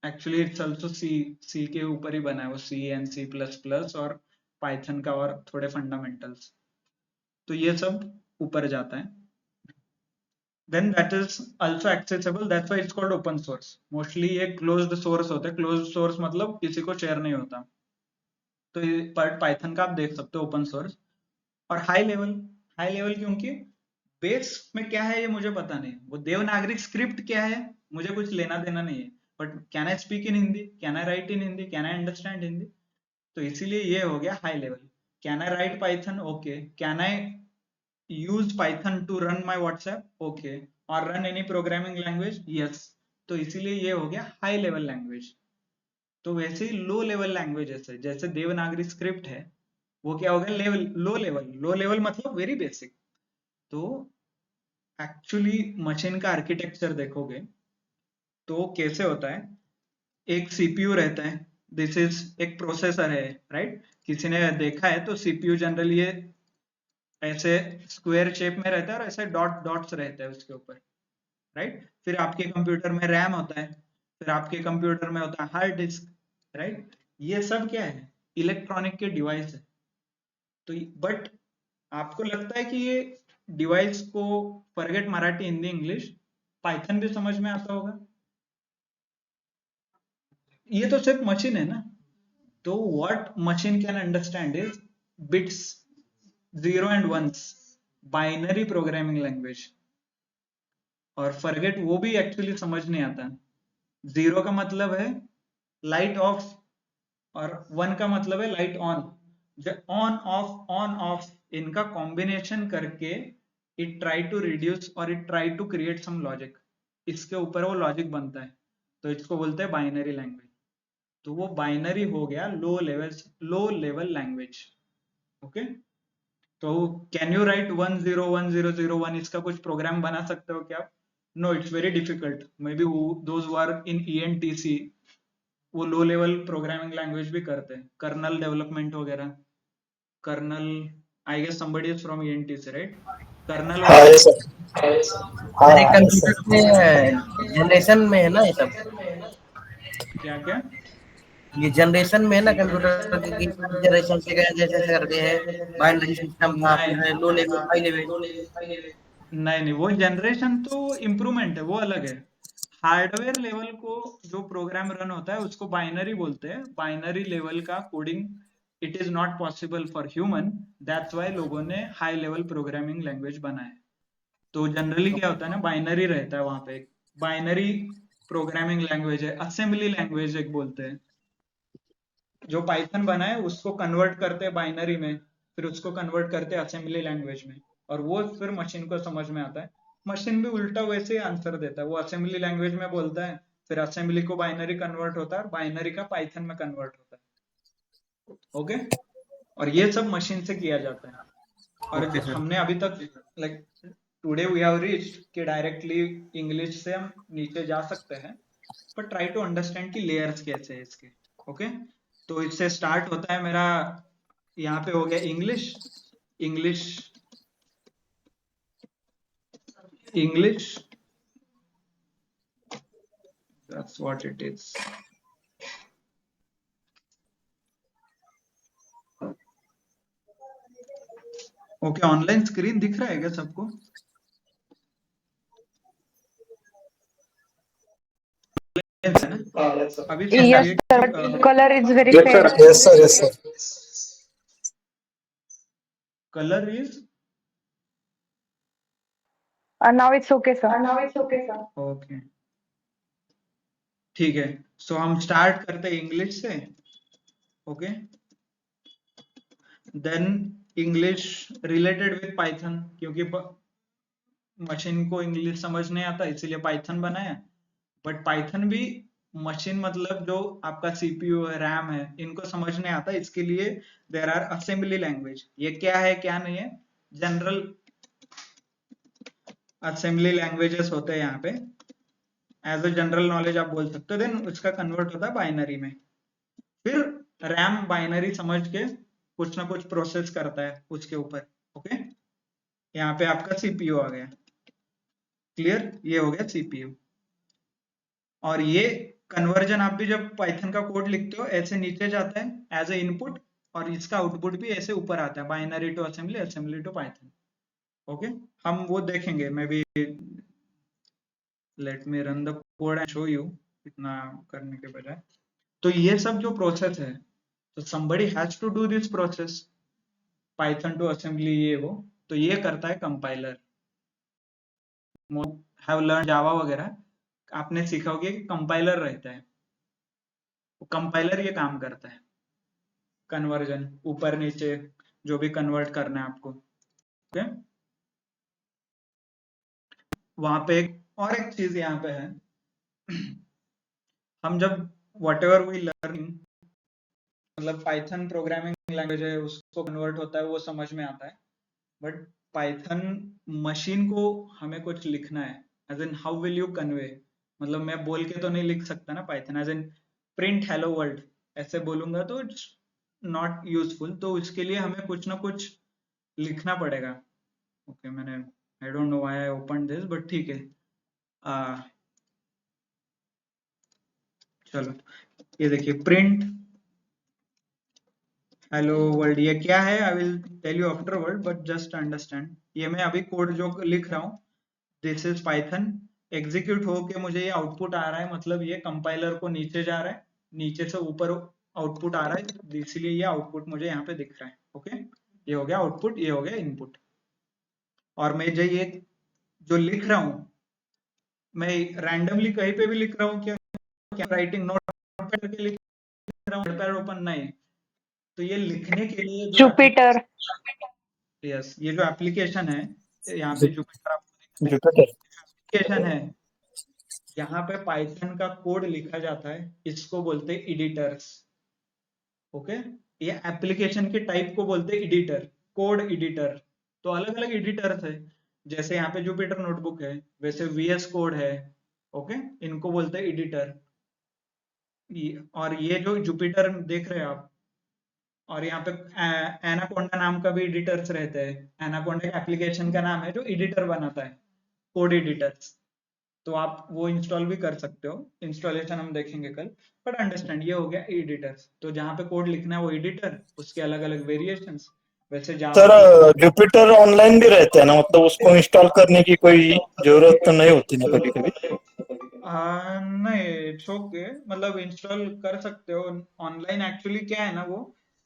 एक्चुअली इट्स ऑल्सो सी के ऊपर ही बना है वो, सी एंड सी प्लस प्लस और पाइथन का और थोड़े फंडामेंटल्स। तो ये सब ऊपर जाता है। then that is also accessible, that's why it's called open source. mostly ये closed source होता है। closed source मतलब किसी को शेयर नहीं होता। तो ये पार्ट पाइथन का आप देख सकते हो ओपन सोर्स। और हाई लेवल क्योंकि बेस में क्या है ये मुझे पता नहीं, वो देवनागरी स्क्रिप्ट क्या है मुझे कुछ लेना देना नहीं है। But can I speak in Hindi, can I right in Hindi, can I understand Hindi? तो इसीलिए ये हो गया high level. Can I right Python? Okay. Can I use python to run my whatsapp? okay. और run any programming language? yes. तो इसीलिए ये हो गया हाई लेवल लैंग्वेज। तो वैसे ही लो लेवल लैंग्वेजेस है, जैसे देवनागरी स्क्रिप्ट है, वो क्या हो गया लेवल, लो लेवल मतलब वेरी बेसिक। तो एक्चुअली मशीन का आर्किटेक्चर देखोगे तो कैसे होता है, एक सीपीयू रहता है, दिस इज एक प्रोसेसर है, राइट? किसी ने देखा है तो सीपीयू जनरली ये ऐसे स्क्वायर शेप में रहता है और ऐसे डॉट्स रहते हैं उसके ऊपर, राइट? फिर आपके कंप्यूटर में रैम होता है, फिर आपके कंप्यूटर में होता है हार्ड डिस्क, राइट? ये सब क्या है, इलेक्ट्रॉनिक के डिवाइस है। तो बट आपको लगता है कि ये डिवाइस को, forget Marathi, Hindi, English, Python भी समझ में आता होगा? ये तो सिर्फ मशीन है ना। तो what machine can understand is bits, 0 and 1s, binary programming language. और फॉरगेट वो भी एक्चुअली समझ नहीं आता। 0 का मतलब है लाइट ऑफ, और 1 का मतलब है लाइट ऑन। ऑन ऑफ इनका कॉम्बिनेशन करके इट ट्राई टू रिड्यूस और it try to create some logic, इसके ऊपर वो लॉजिक बनता है। तो इसको बोलते हैं बाइनरी लैंग्वेज। तो वो बाइनरी हो गया लो लेवल लैंग्वेज, ओके। तो कैन यू राइट 101001, इसका कुछ प्रोग्राम बना सकते हो क्या आप? No, it's very difficult. Maybe those who are in ENTC वो लो लेवल प्रोग्रामिंग लैंग्वेज भी करते हैं, कर्नल डेवलपमेंट वगैरह। Kernel, I guess somebody is from ENTC, right? Kernel हाँ वगैरह yes sir. हाँ अरे हाँ yes sir. कंप्यूटर में जनरेशन में है ना ये सब, क्या क्या? ये जनरेशन में है ना कंप्यूटर की जनरेशन से गए जैसे जैसे करते हैं, बाइनरी सिस्टम था, नहीं फिर लो लेवल हाई लेवल। नहीं, वो जनरेशन तो इम्प्रूवमेंट है, वो अलग है। हार्डवेयर लेवल को जो प्रोग्राम रन होता है उसको बाइनरी बोलते हैं। बाइनरी लेवल का coding it is not possible for human, that's why लोगों ने हाई लेवल प्रोग्रामिंग लैंग्वेज बनाए। तो जनरली क्या होता है ना, बाइनरी रहता है वहां पे। बाइनरी प्रोग्रामिंग लैंग्वेज है, असेंबली लैंग्वेज एक बोलते हैं। जो पाइथन बना है उसको कन्वर्ट करते हैं बाइनरी में, फिर उसको कन्वर्ट करते हैं असेंबली लैंग्वेज में, और वो फिर मशीन को समझ में आता है। मशीन भी उल्टा वैसे ही आंसर देता है, वो असेंबली लैंग्वेज में बोलता है, फिर असेंबली को बाइनरी कन्वर्ट होता है, और बाइनरी का पाइथन में कन्वर्ट होता है, ओके। और ये सब मशीन से किया जाता है। और ओके सर। हमने अभी तक, like today we have reached कि डायरेक्टली इंग्लिश से हम नीचे जा सकते हैं, पर ट्राई टू अंडरस्टैंड कि लेयर्स कैसे हैं इसके, ओके। तो इससे स्टार्ट होता है मेरा, यहाँ पे हो गया English, English, English, that's what it is. Okay, online screen दिख रहा है क्या सबको? है ना? अभी Yes, sir. But color is very Yes sir. faint. Yes sir. Yes sir. color is Now it's okay, sir. okay. ठीक है, सो हम स्टार्ट करते हैं इंग्लिश से. Okay, then English related with Python, क्योंकि मशीन को इंग्लिश समझ नहीं आता इसीलिए पाइथन बनाया. बट पाइथन भी मशीन मतलब जो आपका सीपीयू है, रैम है, इनको समझ नहीं आता, इसके लिए देयर आर असेंबली लैंग्वेज. ये क्या है क्या नहीं है, जनरल असेंबली लैंग्वेजेस होते हैं यहाँ पे, एज अ जनरल नॉलेज आप बोल सकते हो. देन उसका कन्वर्ट होता है बाइनरी में. फिर रैम बाइनरी समझ के कुछ ना कुछ प्रोसेस करता है उसके ऊपर. ओके, यहाँ पे आपका सीपीयू आ गया. क्लियर, ये हो गया सीपीयू. और ये कन्वर्जन आप भी जब पाइथन का कोड लिखते हो ऐसे नीचे जाता है एज ए इनपुट, और इसका आउटपुट भी ऐसे ऊपर आता है, binary to assembly, assembly to Python. Okay, हम वो देखेंगे. Maybe let me run the code and show you. इतना करने के बजाय तो ये सब जो प्रोसेस है, तो somebody has to do this process, Python to assembly, ये वो, तो ये करता है कंपाइलर. हैव लर्न जावा वगैरह आपने सीखा होगा कि कंपाइलर रहता है, कंपाइलर ये काम करता है. कन्वर्जन ऊपर नीचे जो भी कन्वर्ट करना है आपको. ओके, वहां पे एक चीज यहाँ पे है. हम जब वट एवर वी लर्निंग, मतलब पाइथन प्रोग्रामिंग लैंग्वेज है, उसको कन्वर्ट होता है वो समझ में आता है. बट पाइथन मशीन को हमें कुछ लिखना है, as in how will you convey, मतलब मैं बोल के तो नहीं लिख सकता ना Python. As in print hello world ऐसे बोलूंगा तो इट्स नॉट यूजफुल. तो इसके लिए हमें कुछ ना कुछ लिखना पड़ेगा. ओके, मैंने I don't know why I open this, but ठीक है. चलो ये देखिए, प्रिंट हेलो वर्ल्ड, ये क्या है I will tell you afterward, but just understand. ये मैं अभी कोड जो लिख रहा हूँ, दिस इज पाइथन. एग्जीक्यूट हो के मुझे ये आउटपुट आ रहा है, मतलब ये कंपाइलर को नीचे जा रहा है, नीचे से ऊपर आउटपुट आ रहा है, इसीलिए ये आउटपुट मुझे यहाँ पे दिख रहा है. ओके, ये हो गया आउटपुट, ये हो गया इनपुट. और मैं ये जो लिख रहा हूँ, मैं रैंडमली कहीं पे भी लिख रहा हूँ, क्या राइटिंग नोट करके लिख रहा हूँ, नोटपैड ओपन नहीं. तो ये लिखने के लिए जुपिटर. यस, ये जो एप्लीकेशन है यहाँ पे जुपिटर जुपिटर. एप्लीकेशन है, यहाँ पे पाइथन का कोड लिखा जाता है, इसको बोलते हैं एडिटर्स. ओके, ये एप्लीकेशन के टाइप को बोलते हैं एडिटर, कोड एडिटर. तो अलग अलग एडिटर्स है, जैसे यहाँ पे जुपिटर नोटबुक है, वैसे VS कोड है. ओके, इनको बोलते हैं एडिटर. और ये जो जुपिटर देख रहे हैं आप, और यहाँ पे एनाकोंडा नाम का भी एडिटर्स रहते हैं. एनाकोंडा एक एप्लीकेशन का नाम है जो एडिटर बनाता है, कोड एडिटर्स. तो आप वो इंस्टॉल भी कर सकते हो, इंस्टॉलेशन हम देखेंगे कल. बट अंडरस्टैंड, ये हो गया एडिटर्स. तो जहाँ पे कोड लिखना है वो एडिटर, उसके अलग अलग वेरिएशंस. वैसे सर जुपिटर ऑनलाइन भी रहते हैं ना, मतलब उसको इंस्टॉल करने की कोई जरूरत तो नहीं होती ना कभी कभी? नहीं, इट्स ओके, मतलब इंस्टॉल कर सकते हो ऑनलाइन. एक्चुअली क्या है ना, वो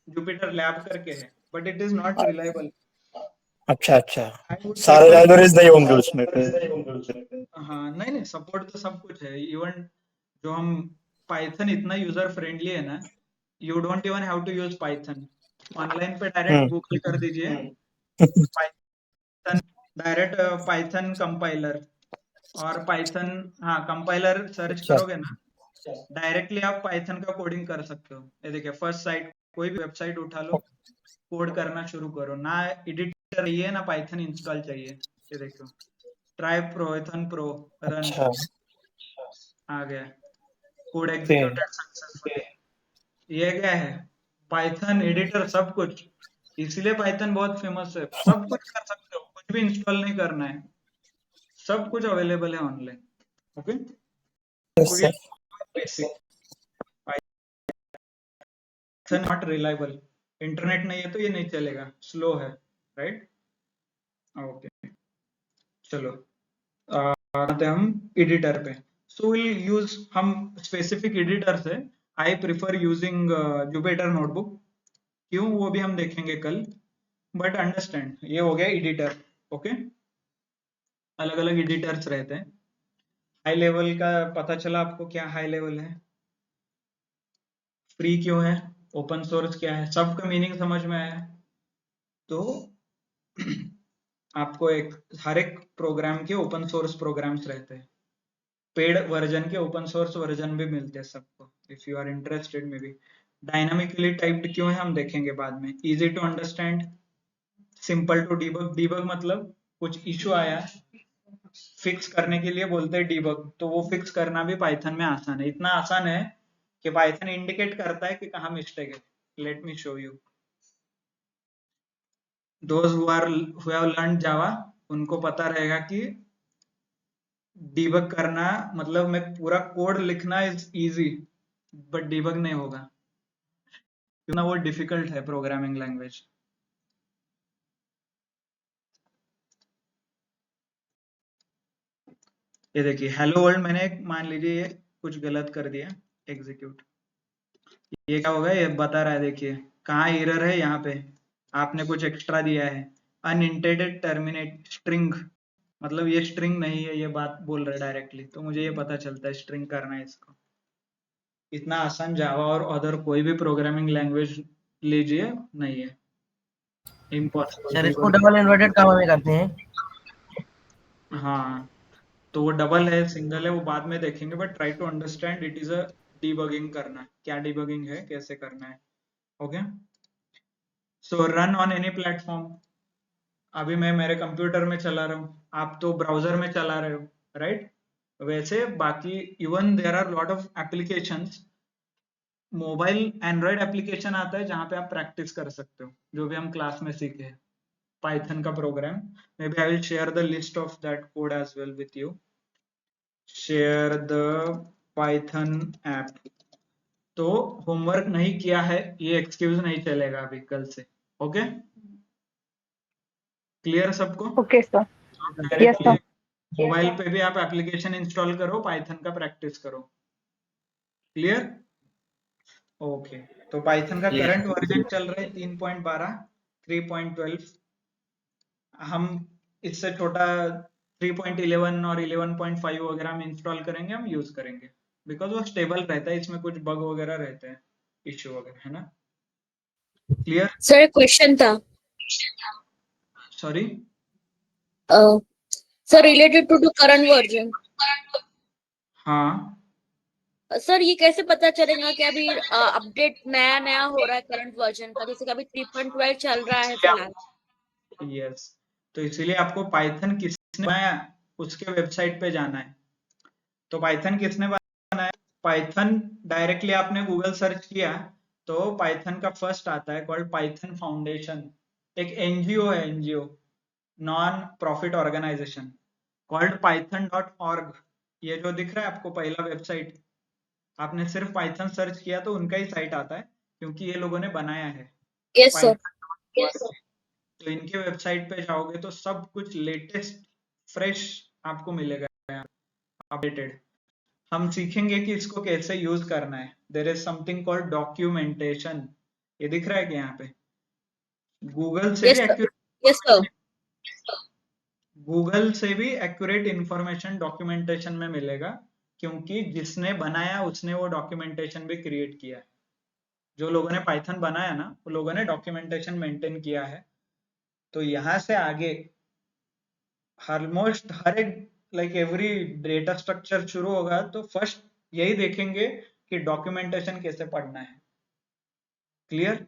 जुपिटर लैब करके है, but it is not reliable. अच्छा अच्छा, सारे लाइब्रेरीज नहीं होंगे उसमें. हाँ, नहीं सपोर्ट तो सब कुछ है. इवन जो हम पाइथन इतना यूजर फ्रेंडली है ना, you don't even have to use Python. Online पे डायरेक्ट गूगल कर दीजिए पाइथन, डायरेक्ट पाइथन कंपाइलर, और पाइथन, हाँ कंपाइलर सर्च करोगे ना, डायरेक्टली आप पाइथन का कोडिंग कर सकते हो. ये देखिए, फर्स्ट साइट, कोई भी वेबसाइट उठा लो, कोड करना शुरू करो. ना एडिटर चाहिए ना पाइथन इंस्टॉल चाहिए. ये देखो, ट्राई पाइथन प्रो रन, आ गया कोड एग्जीक्यूटेड सक्सेसफुली. ये क्या है, पाइथन एडिटर, सब कुछ. इसलिए पाइथन बहुत फेमस है. सब कुछ कर सकते हो, कुछ भी इंस्टॉल नहीं करना है, सब कुछ अवेलेबल है online. Okay, basic. Python not reliable, internet नहीं है तो ये नहीं चलेगा, स्लो है, राइट. ओके, चलो आते हम एडिटर पे. सो विल यूज हम स्पेसिफिक एडिटर से. I prefer using Jupyter notebook. क्यों, वो भी हम देखेंगे कल. बट अंडरस्टैंड, ये हो गया एडिटर। ओके, अलग अलग एडिटर्स रहते हैं। हाई लेवल का पता चला आपको, क्या हाई लेवल है, फ्री क्यों है, ओपन सोर्स क्या है, सबका मीनिंग समझ में आया। तो आपको हर एक प्रोग्राम के ओपन सोर्स प्रोग्राम्स रहते हैं, पेड वर्जन के ओपन सोर्स वर्जन भी मिलते हैं सबको, if you are interested. Maybe dynamically typed क्यों है हम देखेंगे बाद में। Easy to understand, simple to debug. Debug मतलब कुछ इशू आया, फिक्स करने के लिए बोलते हैं डिबग, तो वो फिक्स करना भी पाइथन में आसान है। इतना आसान है कि पाइथन इंडिकेट करता है कि कहाँ मिस्टेक है। Let me show you. Those who have learn जावा, उनको पता रहेगा कि डिबग करना मतलब मैं पूरा कोड लिखना इज इजी, बट डिबग नहीं होगा, क्योंकि वो डिफिकल्ट है प्रोग्रामिंग लैंग्वेज। ये देखिए हेलो वर्ल्ड, मैंने मान लीजिए ये कुछ गलत कर दिया, एग्जीक्यूट, ये क्या होगा, ये बता रहा है, देखिए कहाँ एरर है, यहाँ पे आपने कुछ एक्स्ट्रा दिया है। अनइंटेंडेड टर्मिनेट स्ट्रिंग, मतलब ये स्ट्रिंग नहीं है, ये बात बोल रहा है डायरेक्टली, तो मुझे ये पता चलता है स्ट्रिंग करना है इसको। इतना आसान जावा और अदर कोई भी प्रोग्रामिंग लैंग्वेज लीजिए नहीं है, इम्पॉसिबल। सर इसको डबल इन्वर्टेड कामा में करते हैं। हाँ, तो वो डबल है सिंगल है वो बाद में देखेंगे, but try to understand it is a debugging करना है, क्या डिबगिंग है, कैसे करना है। Okay, so run on any platform. अभी मैं मेरे कंप्यूटर में चला रहा हूँ, आप तो ब्राउजर में चला रहे हो, राइट? वैसे बाकी even there are lot of applications, mobile Android application आता है जहां पे आप प्रैक्टिस कर सकते हो, जो भी हम क्लास में सीखे हैं पाइथन का program. May be I will share the list of that code as well with you. Share the Python app. तो होमवर्क नहीं किया है ये एक्सक्यूज नहीं चलेगा अभी कल से। ओके, क्लियर सबको? Okay sir. Yes directly sir. Mobile पे भी आप एप्लीकेशन इंस्टॉल करो, पाइथन का प्रैक्टिस करो। क्लियर? ओके, तो पाइथन का Clear. करंट वर्जन चल रहा है 3.12, 3.12। हम इससे छोटा 3.11 और 11.5 वगैरह हम इंस्टॉल करेंगे, हम यूज करेंगे, बिकॉज वो स्टेबल रहता है, इसमें कुछ बग वगैरह रहते हैं, इश्यू वगैरह, है ना? क्लियर? सर एक क्वेश्चन था, sorry, sir related to current version. हाँ, सर ये कैसे पता चलेगा कि अभी अपडेट नया नया हो रहा है करंट वर्जन का, जैसे कि अभी 3.12 चल रहा है फिलहाल। यस, तो इसीलिए आपको पाइथन किसने बनाया उसके वेबसाइट पे जाना है। तो पाइथन किसने बनाया? पाइथन डायरेक्टली आपने गूगल सर्च किया तो पाइथन का फर्स्ट आता है कॉल्ड पाइथन फाउंडेशन। एक एनजीओ है, NGO, non profit organisation, called python.org। ये जो दिख रहा है आपको पहला वेबसाइट, आपने सिर्फ पाइथन सर्च किया तो उनका ही साइट आता है, क्योंकि ये लोगों ने बनाया है यस सर। पाइथन। तो इनके वेबसाइट पे जाओगे तो सब कुछ लेटेस्ट फ्रेश आपको मिलेगा, अपडेटेड। हम सीखेंगे कि इसको कैसे यूज करना है। There is something called documentation, ये दिख रहा है कि यहाँ पे गूगल से भी yes sir. Yes sir. Google से भी एक्यूरेट इंफॉर्मेशन डॉक्यूमेंटेशन में मिलेगा, क्योंकि जिसने बनाया उसने वो डॉक्यूमेंटेशन भी क्रिएट किया है। जो लोगों ने पाइथन बनाया ना, वो लोगों ने डॉक्यूमेंटेशन मेंटेन किया है। तो यहाँ से आगे ऑलमोस्ट हर एक लाइक एवरी डेटा स्ट्रक्चर शुरू होगा तो फर्स्ट यही देखेंगे कि डॉक्यूमेंटेशन कैसे पढ़ना है। क्लियर?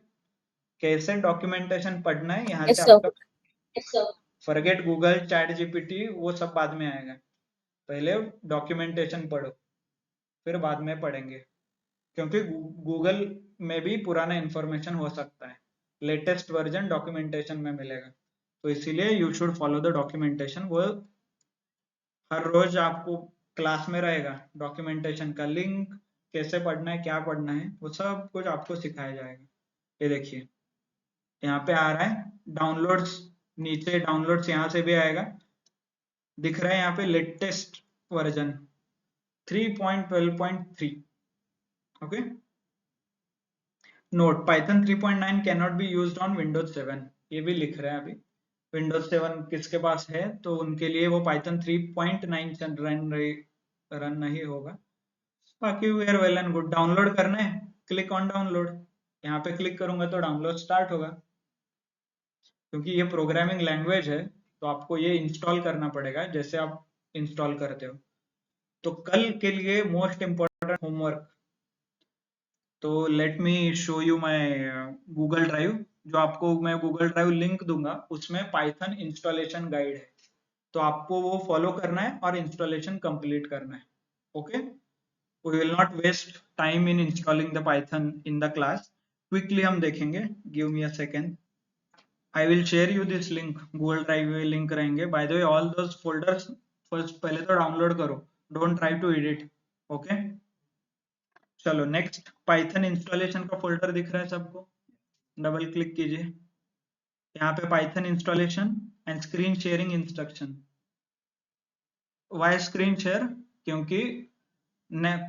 कैसे डॉक्यूमेंटेशन पढ़ना है, यहाँ से यस सर। आपका फॉरगेट गूगल, चैट जीपीटी, वो सब बाद में आएगा, पहले डॉक्यूमेंटेशन पढ़ो, फिर बाद में पढ़ेंगे, क्योंकि गूगल में भी पुराना इंफॉर्मेशन हो सकता है, लेटेस्ट वर्जन डॉक्यूमेंटेशन में मिलेगा। तो इसीलिए you should follow the documentation. वो हर रोज आपको क्लास में रहेगा, डॉक्यूमेंटेशन का लिंक, कैसे पढ़ना है, क्या पढ़ना है, वो सब कुछ आपको सिखाया जाएगा। ये देखिए यहाँ पे आ रहा है डाउनलोड्स, नीचे डाउनलोड्स यहाँ से भी आएगा, दिख रहा है यहाँ पे latest version 3.12.3। Okay, note, Python 3.9 cannot be used on Windows 7। ये भी लिख रहे हैं अभी। विंडोज 7 किसके पास है तो उनके लिए वो पाइथन 3.9 रन नहीं होगा। बाकी we are well and good. Download करना है, क्लिक ऑन डाउनलोड। यहाँ पे क्लिक करूंगा तो डाउनलोड स्टार्ट होगा। क्योंकि ये प्रोग्रामिंग लैंग्वेज है तो आपको ये इंस्टॉल करना पड़ेगा जैसे आप इंस्टॉल करते हो। तो कल के लिए मोस्ट इम्पोर्टेंट होमवर्क, तो let me show you my Google drive. जो आपको मैं गूगल ड्राइव लिंक दूंगा उसमें पाइथन इंस्टॉलेशन गाइड है, तो आपको वो फॉलो करना है और इंस्टॉलेशन कंप्लीट करना है। Okay, we will not waste time in installing the Python in the class. Quickly हम देखेंगे, give me a second. I will share you this link, Google Drive में लिंक रहेंगे। By the way, all those folders first पहले तो download करो, don't try to edit, okay? चलो next, Python installation का folder दिख रहा है सबको, डबल क्लिक कीजिए। यहाँ पे Python installation and screen sharing instruction. Why screen share? क्योंकि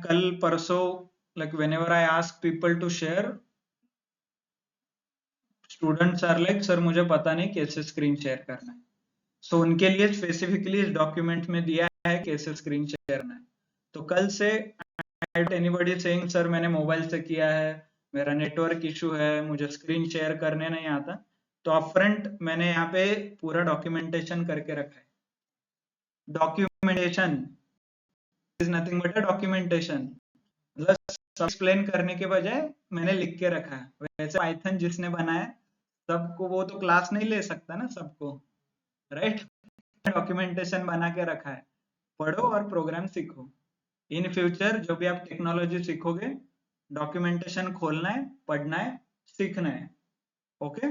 कल परसों like whenever I ask people to share, students are like sir मुझे पता नहीं कैसे स्क्रीन शेयर करना है। सो उनके लिए स्पेसिफिकली इस डॉक्यूमेंट में दिया है कैसे स्क्रीन शेयर करना है। तो कल से एनीबॉडी सेइंग सर मैंने मोबाइल से किया है, मेरा नेटवर्क इशू है, मुझे स्क्रीन शेयर करने नहीं आता, तो अपफ्रंट मैंने यहाँ पे पूरा डॉक्यूमेंटेशन करके रखा है। Documentation is nothing but a documentation, मतलब सब एक्सप्लेन करने के बजाय मैंने लिख के रखा है। वैसे पाइथन जिसने बनाया सबको वो तो क्लास नहीं ले सकता ना सबको, राइट? डॉक्यूमेंटेशन बना के रखा है, पढ़ो और प्रोग्राम सीखो। इन फ्यूचर जो भी आप टेक्नोलॉजी सीखोगे, डॉक्यूमेंटेशन खोलना है, पढ़ना है, सीखना है। ओके,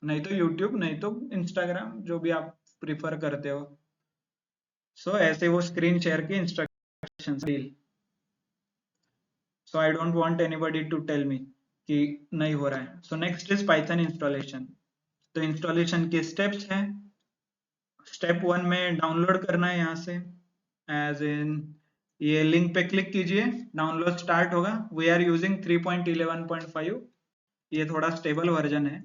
नहीं तो यूट्यूब, नहीं तो इंस्टाग्राम, जो भी आप प्रिफर करते हो। सो ऐसे वो स्क्रीन शेयर की instruction deal. So I don't want anybody to tell me कि नहीं हो रहा है। So next is Python installation. तो इंस्टॉलेशन के स्टेप्स हैं। स्टेप 1 में डाउनलोड करना है यहाँ से, एज इन ये लिंक पे क्लिक कीजिए, डाउनलोड स्टार्ट होगा। वी आर यूजिंग 3.11.5, ये थोड़ा स्टेबल वर्जन है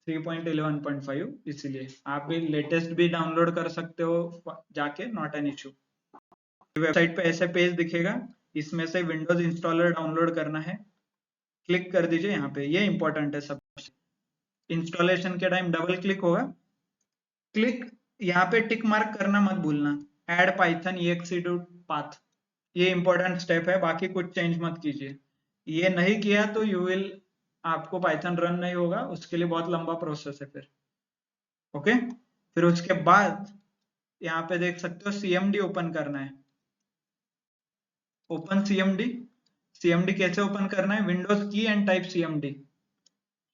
3.11.5, इसीलिए आप भी लेटेस्ट भी डाउनलोड कर सकते हो जाके, नॉट एन इशू। वेबसाइट पे ऐसे पेज दिखेगा, इसमें से विंडोज इंस्टॉलर डाउनलोड करना है, क्लिक कर दीजिए यहाँ पे। ये इंपॉर्टेंट है सब। इंस्टॉलेशन के टाइम डबल क्लिक होगा, क्लिक यहाँ पे टिक मार्क करना मत भूलना, add Python exe to path, ये इंपॉर्टेंट स्टेप है। बाकी कुछ चेंज मत कीजिए, ये नहीं किया तो यू विल, आपको पाइथन रन नहीं होगा, उसके लिए बहुत लंबा प्रोसेस है फिर। ओके, फिर उसके बाद यहाँ पे देख सकते हो CMD ओपन करना है। Open CMD। CMD कैसे ओपन करना है? विंडोज की एंड टाइप CMD,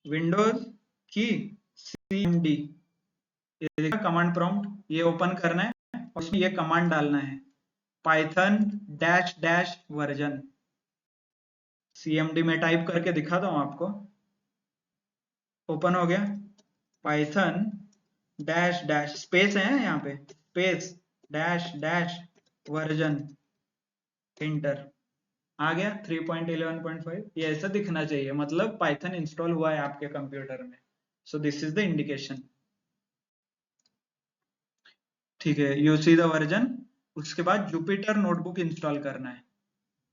विंडोज की CMD, ये देखा कमांड प्रॉम्प्ट, ये ओपन करना है और उसमें ये कमांड डालना है, Python dash dash version. CMD में टाइप करके दिखाता हूं आपको। ओपन हो गया, पाइथन डैश डैश स्पेस है यहाँ पे, space dash dash version, enter. आ गया 3.11.5। ये ऐसा दिखना चाहिए, मतलब पाइथन इंस्टॉल हुआ है आपके कंप्यूटर में। So this is the indication. ठीक है, यू सी द वर्जन। उसके बाद जुपिटर नोटबुक इंस्टॉल करना है।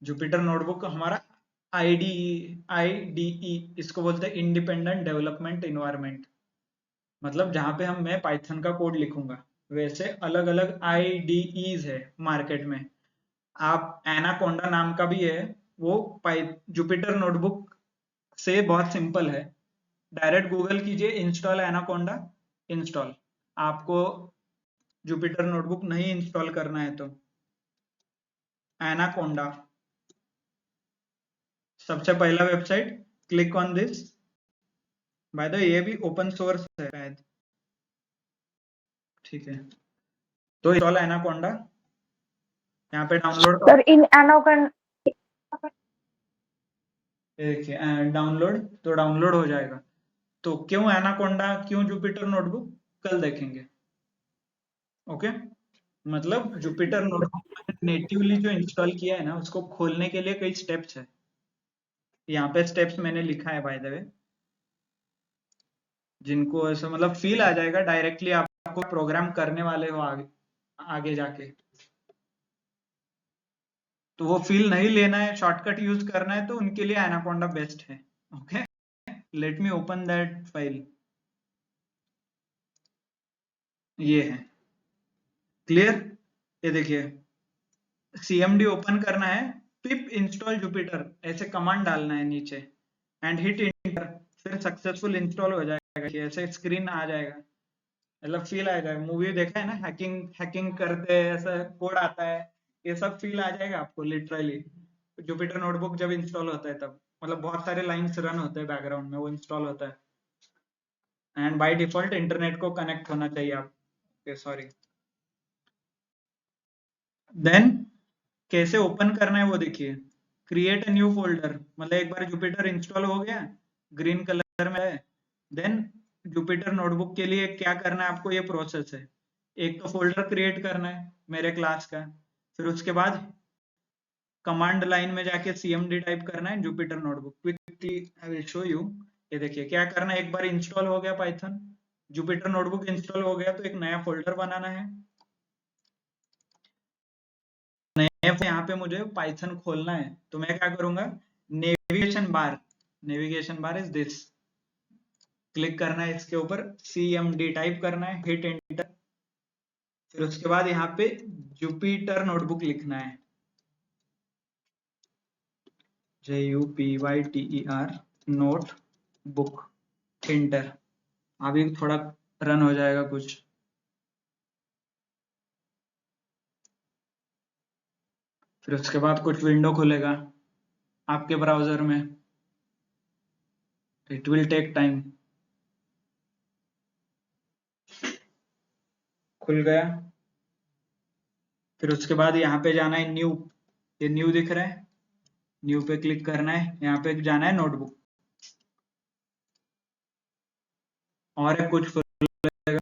जुपिटर नोटबुक हमारा IDE, इसको बोलते हैं इंडिपेंडेंट डेवलपमेंट इन्वायरमेंट, मतलब जहां पे मैं पाइथन का कोड लिखूंगा। वैसे अलग अलग IDEs है मार्केट में, आप एनाकोंडा नाम का भी है, वो जुपिटर नोटबुक से बहुत सिंपल है। डायरेक्ट गूगल कीजिए इंस्टॉल एनाकोंडा, इंस्टॉल। आपको जुपिटर नोटबुक नहीं इंस्टॉल करना है तो एनाकोंडा सबसे पहला website, click on this. By the way ये भी ओपन सोर्स है शायद, ठीक है। तो इंस्टॉल एनाकोंडा, यहाँ पे डाउनलोड सर इन एनाकोंडा, देखिए डाउनलोड, तो डाउनलोड हो जाएगा। तो क्यों एनाकोंडा, क्यों जुपिटर नोटबुक, कल देखेंगे। ओके, मतलब जुपिटर नोटबुक नेटिवली जो इंस्टॉल किया है ना, उसको खोलने के लिए कई स्टेप्स है। यहाँ पे स्टेप्स मैंने लिखा है बाय द वे, जिनको ऐसा मतलब फील आ जाएगा डायरेक्टली आपको प्रोग्राम करने वाले हो आगे जाके, तो वो फील नहीं लेना है, शॉर्टकट यूज करना है, तो उनके लिए एनाकोंडा बेस्ट है। Okay, let me open that file. ये है, क्लियर? ये देखिए, cmd ओपन करना है, पिप इंस्टॉल जुपिटर ऐसे कमांड डालना है नीचे एंड हिट इंटर, फिर सक्सेसफुल इंस्टॉल हो जाएगा, ऐसे स्क्रीन आ जाएगा, मतलब फील आ जाएगा। मूवी देखा है ना, हैकिंग करते हैं, ऐसा कोड आता है, ये सब फील आ जाएगा आपको लिटरली। जुपिटर नोटबुक जब इंस्टॉल होता है तब, मतलब बहुत सारे लाइंस रन होते हैं बैकग्राउंड में, वो इंस्टॉल होता है। एंड बाय डिफॉल्ट इंटरनेट को कनेक्ट होना चाहिए आप, सॉरी। देन कैसे ओपन करना है वो देखिए, क्रिएट अ न्यू फोल्डर, मतलब एक बार जुपिटर इंस्टॉल हो गया, ग्रीन कलर में है, देन जुपिटर नोटबुक के लिए क्या करना है आपको, ये प्रोसेस है। एक तो फोल्डर क्रिएट करना है मेरे क्लास का, फिर उसके बाद कमांड लाइन में जाके cmd टाइप करना है, Jupyter notebook. Quickly I will show you. ये देखिए क्या करना है, एक बार इंस्टॉल हो गया पाइथन, जुपिटर नोटबुक इंस्टॉल हो गया, तो एक नया फोल्डर बनाना है। यहाँ पे मुझे पाइथन खोलना है, तो मैं क्या करूंगा, navigation bar is this, click करना है इसके ऊपर, cmd टाइप करना है, हिट एंटर, फिर उसके बाद यहाँ पे जुपिटर नोटबुक लिखना है, JUPYTER नोटबुक, एंटर। अभी थोड़ा रन हो जाएगा कुछ, फिर उसके बाद कुछ विंडो खुलेगा आपके ब्राउजर में, इट विल टेक टाइम। खुल गया, फिर उसके बाद यहाँ पे जाना है न्यू, ये न्यू दिख रहा है, न्यू पे क्लिक करना है, यहाँ पे जाना है नोटबुक, और एक कुछ खुलेगा,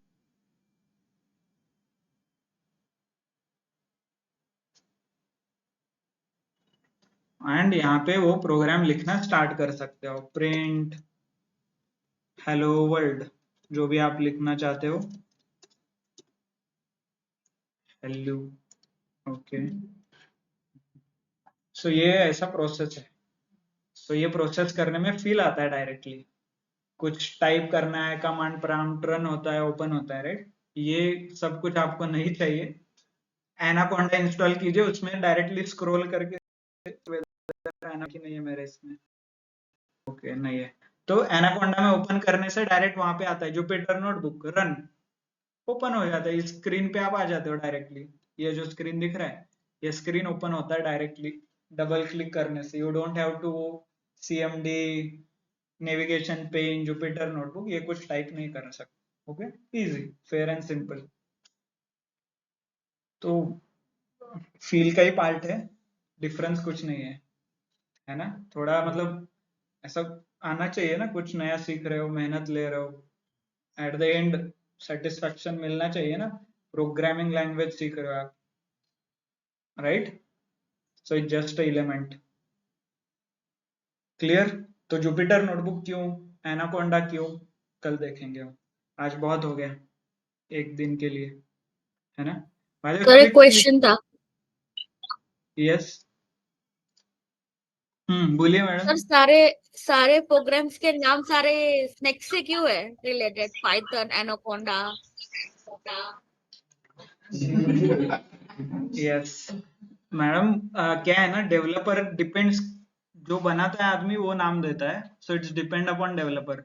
एंड यहाँ पे वो प्रोग्राम लिखना स्टार्ट कर सकते हो, प्रिंट हेलो वर्ल्ड, जो भी आप लिखना चाहते हो, हेलो। ओके, सो ये ऐसा प्रोसेस है। सो ये प्रोसेस करने में फील आता है डायरेक्टली, कुछ टाइप करना है, कमांड प्रॉम्प्ट रन होता है, ओपन होता है, राइट? ये सब कुछ आपको नहीं चाहिए। एनाकोंडा इंस्टॉल कीजिए, उसमें डायरेक्टली स्क्रॉल करके, एना की नहीं है मेरे इसमें, ओके नहीं है, तो एनाकोंडा में ओपन करने से डायरेक्ट वहां पे आता है जुपिटर नोटबुक रन, ओपन हो जाता है, इस स्क्रीन पे आप आ जाते हो डायरेक्टली। ये जो स्क्रीन दिख रहा है, ये स्क्रीन ओपन होता है डायरेक्टली डबल क्लिक करने से, you don't have to cmd navigation pane Jupyter notebook, ये कुछ टाइप नहीं कर सकते। Okay, easy, fair and simple. तो फील का ही पार्ट है, डिफरेंस कुछ नहीं है ना? थोड़ा मतलब ऐसा आना चाहिए ना, कुछ नया सीख रहे हो, मेहनत ले रहे हो, एट द एंड सेटिस्फेक्शन मिलना चाहिए ना, प्रोग्रामिंग लैंग्वेज सीख रहे हो आप, right? So it just element, clear? तो जुपिटर नोटबुक क्यों, एनाकोंडा क्यों, कल देखेंगे हम, आज बहुत हो गया एक दिन के लिए, है ना? सर एक क्वेश्चन था। यस, बोलिए मैडम। सर सारे सारे प्रोग्राम्स के नाम सारे स्नेक से क्यों है related, Python, anaconda? Yes madam, क्या है ना, डेवलपर डिपेंड्स, जो बनाता है आदमी वो नाम देता है, so it's depend upon developer.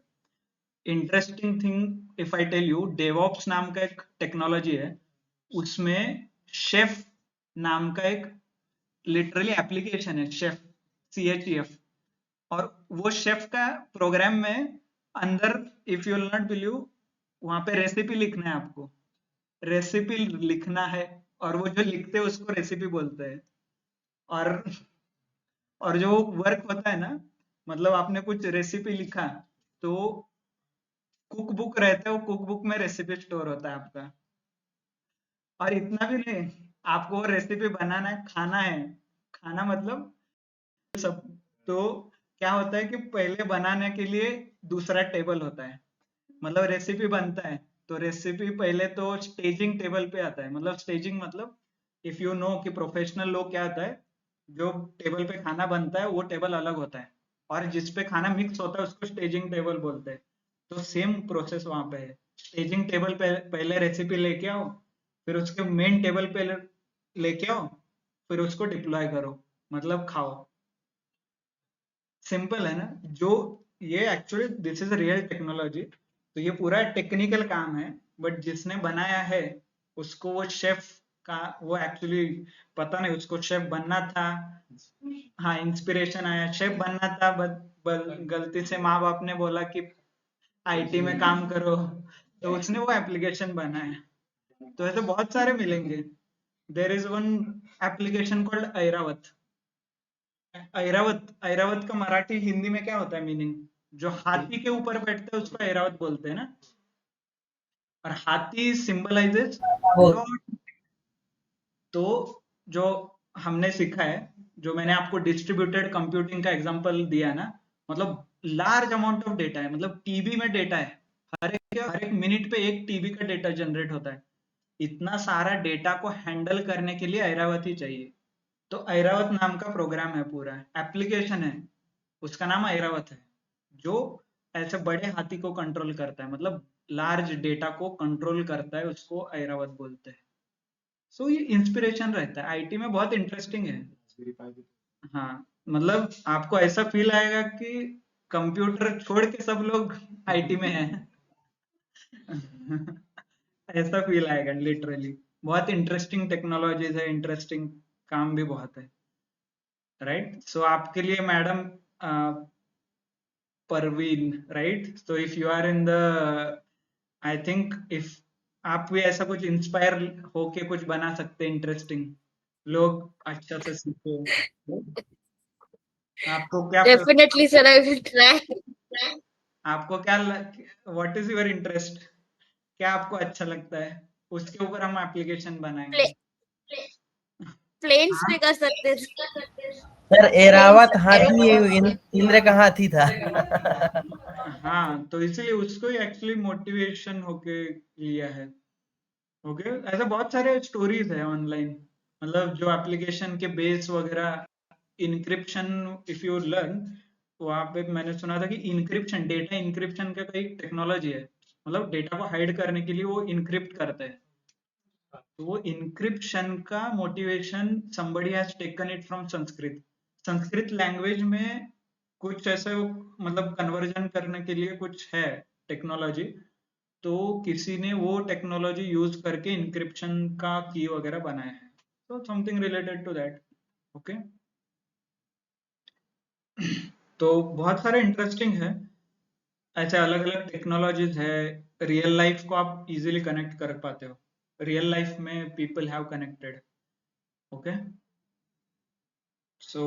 Interesting thing if I tell you, DevOps नाम का एक टेक्नोलॉजी है, उसमें शेफ नाम का एक लिटरली एप्लीकेशन है, शेफ, CHEF, और वो शेफ का प्रोग्राम में अंदर, if you will not believe, वहां पे रेसिपी लिखना है आपको, रेसिपी लिखना है, और वो जो लिखते हैं उसको रेसिपी बोलते हैं। और जो वर्क होता है ना, मतलब आपने कुछ रेसिपी लिखा, तो कुक बुक रहता है, वो कुक बुक में रेसिपी स्टोर होता है आपका। और इतना भी नहीं, आपको वो रेसिपी बनाना है, खाना है, खाना मतलब सब। तो क्या होता है कि पहले बनाने के लिए दूसरा टेबल होता है, मतलब रेसिपी बनता है तो रेसिपी पहले तो स्टेजिंग टेबल पे आता है। मतलब स्टेजिंग मतलब इफ यू नो कि प्रोफेशनल लोग क्या आता है, जो टेबल पे खाना बनता है वो टेबल अलग होता है और जिस पे खाना मिक्स होता है उसको स्टेजिंग टेबल बोलते हैं। तो सेम प्रोसेस वहां पे है। स्टेजिंग टेबल पे पहले रेसिपी लेके आओ, फिर उसके मेन टेबल पे लेके आओ, फिर उसको डिप्लॉय करो, मतलब खाओ। सिंपल है ना। जो ये actually this is real technology. तो ये पूरा टेक्निकल काम है, बट जिसने बनाया है उसको वो शेफ का वो एक्चुअली पता नहीं, उसको शेफ बनना था। हाँ, इंस्पिरेशन आया, शेफ बनना था, बट गलती से माँ बाप ने बोला कि आईटी में काम करो, तो उसने वो एप्लीकेशन बनाया। तो ऐसे बहुत सारे मिलेंगे। There is one application called Airavat. Airavat, Airavat का मराठी हिंदी में क्या होता है मीनिंग? जो हाथी के ऊपर बैठते हैं उसको ऐरावत बोलते हैं ना। और हाथी सिंबलाइजेस गॉड। तो जो हमने सीखा है, जो मैंने आपको डिस्ट्रीब्यूटेड कंप्यूटिंग का एग्जांपल दिया ना, मतलब लार्ज अमाउंट ऑफ डेटा है, मतलब टीबी में डेटा है। हर एक मिनट पे एक टीबी का डेटा जनरेट होता है। इतना सारा डेटा को हैंडल करने के लिए ऐरावत ही चाहिए। तो ऐरावत नाम का प्रोग्राम है, पूरा एप्लीकेशन है, उसका नाम ऐरावत है, जो ऐसे बड़े हाथी को कंट्रोल करता है, मतलब लार्ज डेटा को कंट्रोल करता है, उसको ऐरावत बोलते हैं। सो ये इंस्पिरेशन रहता है, आईटी में बहुत इंटरेस्टिंग है। हाँ, मतलब आपको ऐसा फील आएगा कि कंप्यूटर छोड़ के सब लोग आईटी में हैं। ऐसा फील आएगा लिटरली। बहुत इंटरेस्टिंग टेक्नोलॉजीज है, इंटरेस्टिंग काम भी बहुत है। राइट, सो आपके लिए madam Parveen, right? So if you are in the, I think if आप भी ऐसा कुछ इंस्पायर होके कुछ बना सकते हैं इंटरेस्टिंग, लोग अच्छा से सीखे। आपको क्या Definitely, sir, I will try. आपको क्या व्हाट इज योर इंटरेस्ट? क्या आपको अच्छा लगता है, उसके ऊपर हम एप्लीकेशन बनाएंगे। प्लेन्स हाँ, पे कर सकते हैं। सर प्लेन्स एरावत हाथी इंद्र का हाथी था। हाँ, तो इसीलिए उसको ही एक्चुअली मोटिवेशन होके लिया है। ओके, ऐसे बहुत सारे स्टोरीज है ऑनलाइन, मतलब जो एप्लीकेशन के बेस वगैरह, इनक्रिप्शन, इफ यू लर्न, वहां पे मैंने सुना था कि इनक्रिप्शन, डेटा इनक्रिप्शन का कई टेक्नोलॉजी है, मतलब डेटा को हाइड करने के लिए वो इनक्रिप्ट करते हैं। तो वो इनक्रिप्शन का motivation somebody has taken it from Sanskrit. Sanskrit language में कुछ ऐसे मतलब कन्वर्जन करने के लिए कुछ है टेक्नोलॉजी, तो किसी ने वो टेक्नोलॉजी यूज करके इंक्रिप्शन का की वगैरह बनाया है। तो something related to that. Okay, तो बहुत सारे इंटरेस्टिंग है, ऐसे अलग अलग टेक्नोलॉजीज है। रियल लाइफ को आप इजीली कनेक्ट कर पाते हो, रियल लाइफ में people have connected. Okay, so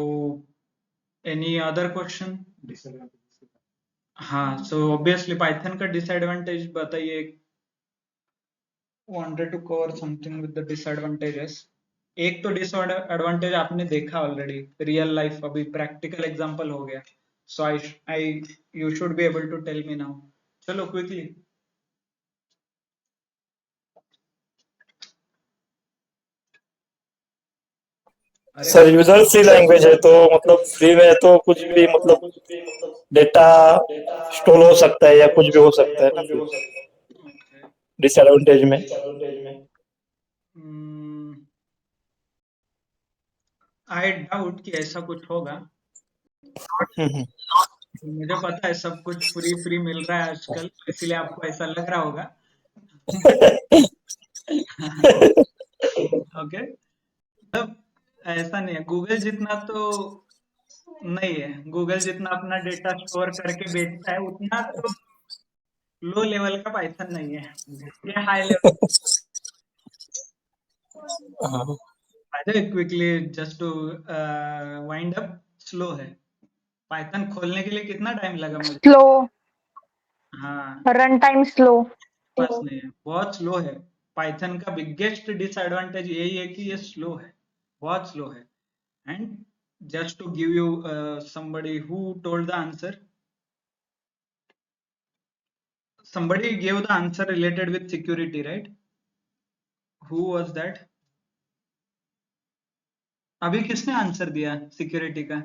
any other question? हाँ, सो ऑब्वियसली पाइथन का डिसएडवांटेज बताइए। wanted to cover something with the disadvantages। एक तो डिसएडवांटेज आपने देखा ऑलरेडी, रियल लाइफ, अभी प्रैक्टिकल एग्जांपल हो गया। So I you should be able to tell me now. चलो quickly. Sir user C language है तो मतलब फ्री में है तो कुछ भी मतलब डेटा स्टोर हो सकता है या कुछ भी हो सकता है ना फिर डिसएडवांटेज में। आई डाउट कि ऐसा कुछ होगा। हम्म, मुझे पता है सब कुछ फ्री फ्री मिल रहा है आजकल, इसीलिए आपको ऐसा लग रहा होगा। ओके, मतलब ऐसा नहीं है, गूगल जितना तो नहीं है। गूगल जितना अपना डेटा स्टोर करके बेचता है उतना तो लो लेवल का पाइथन नहीं है, ये हाई लेवल। हाँ। Quickly just to wind up, slow है। पाइथन खोलने के लिए कितना टाइम लगा मुझे? स्लो, हाँ, रन टाइम स्लो। बस नहीं है, बहुत स्लो है। पाइथन का बिगेस्ट डिसएडवांटेज यही है कि ये स्लो है, बहुत स्लो है। And just to give you somebody who told the answer, somebody gave the answer related with security, right? Who was that? अभी किसने आंसर दिया सिक्योरिटी का?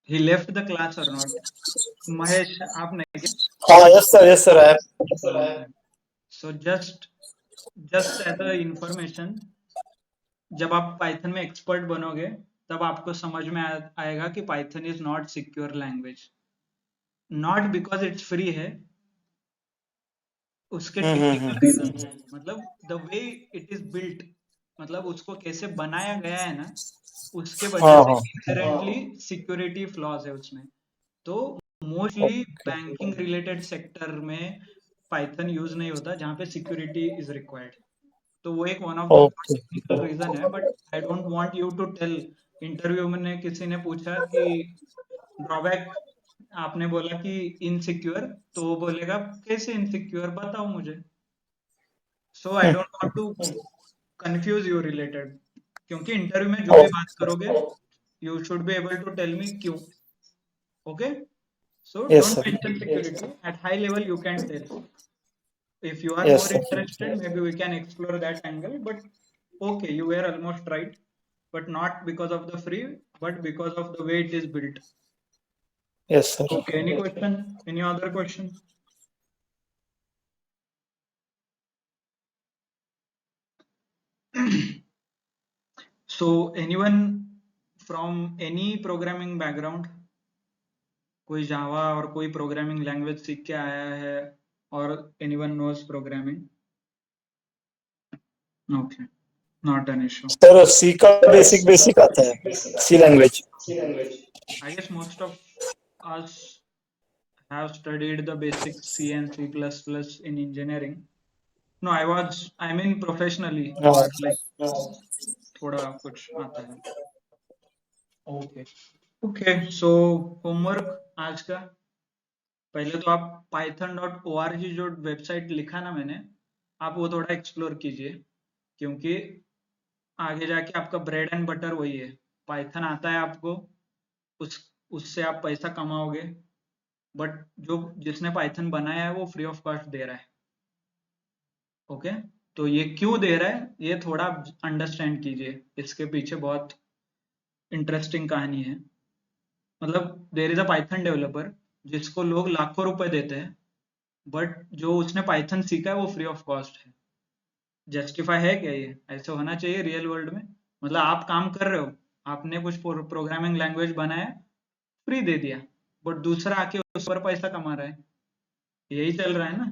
He left the class or not? Mahesh, आप नहीं क्या? हाँ, yes sir, I am. So just as a information, जब आप पाइथन में एक्सपर्ट बनोगे तब आपको समझ में आएगा कि Python is not secure language, not because it's free है, उसके टेक्निकल रीजन, मतलब the way it is built, मतलब उसको कैसे बनाया गया है ना, उसके वजह से इनहेरेंटली सिक्योरिटी फ्लॉज है उसमें। तो मोस्टली बैंकिंग रिलेटेड सेक्टर में पाइथन यूज नहीं होता जहाँ पे सिक्योरिटी इज रिक्वायर्ड। तो वो एक one of the technical reason है, but I don't want you to tell. Interview में किसी ने पूछा कि ड्रॉबैक, आपने बोला कि इनसिक्योर, तो वो बोलेगा कैसे इनसिक्योर, बताओ मुझे। So I don't want to confuse you related, क्योंकि इंटरव्यू में जो भी बात करोगे you should be able to tell me क्यों। Okay, so Yes, don't sir. mention security. At high level you can tell. If you are Yes, more sir. interested, maybe we can explore that angle, but okay, you were almost right, but not because of the free, but because of the way it is built. Yes, sir. Okay, any question? Any other question? So anyone from any programming background? कोई जावा और कोई programming language सीख के आया है, और anyone knows programming? Okay, not an issue. Sir, C का basic आता है, C language. I guess most of us have studied the basic C and C++ in engineering. No, I mean professionally, or like थोड़ा कुछ आता है. Okay. Okay, so homework आज का, पहले तो आप python.org जो वेबसाइट लिखा ना मैंने, आप वो थोड़ा एक्सप्लोर कीजिए, क्योंकि आगे जाके आपका ब्रेड एंड बटर वही है। पाइथन आता है आपको, उससे आप पैसा कमाओगे, बट जिसने पाइथन बनाया है वो फ्री ऑफ कॉस्ट दे रहा है। ओके, तो ये क्यों दे रहा है ये थोड़ा अंडरस्टैंड कीजिए, इसके पीछे बहुत इंटरेस्टिंग कहानी है। मतलब there is a Python developer जिसको लोग लाखों रुपए देते हैं, बट जो उसने पाइथन सीखा है वो फ्री ऑफ कॉस्ट है। जस्टिफाई है क्या ये? ऐसे होना चाहिए रियल वर्ल्ड में? मतलब आप काम कर रहे हो, आपने कुछ प्रोग्रामिंग लैंग्वेज बनाया, फ्री दे दिया, बट दूसरा आके उस पर पैसा कमा रहा है, यही चल रहा है ना?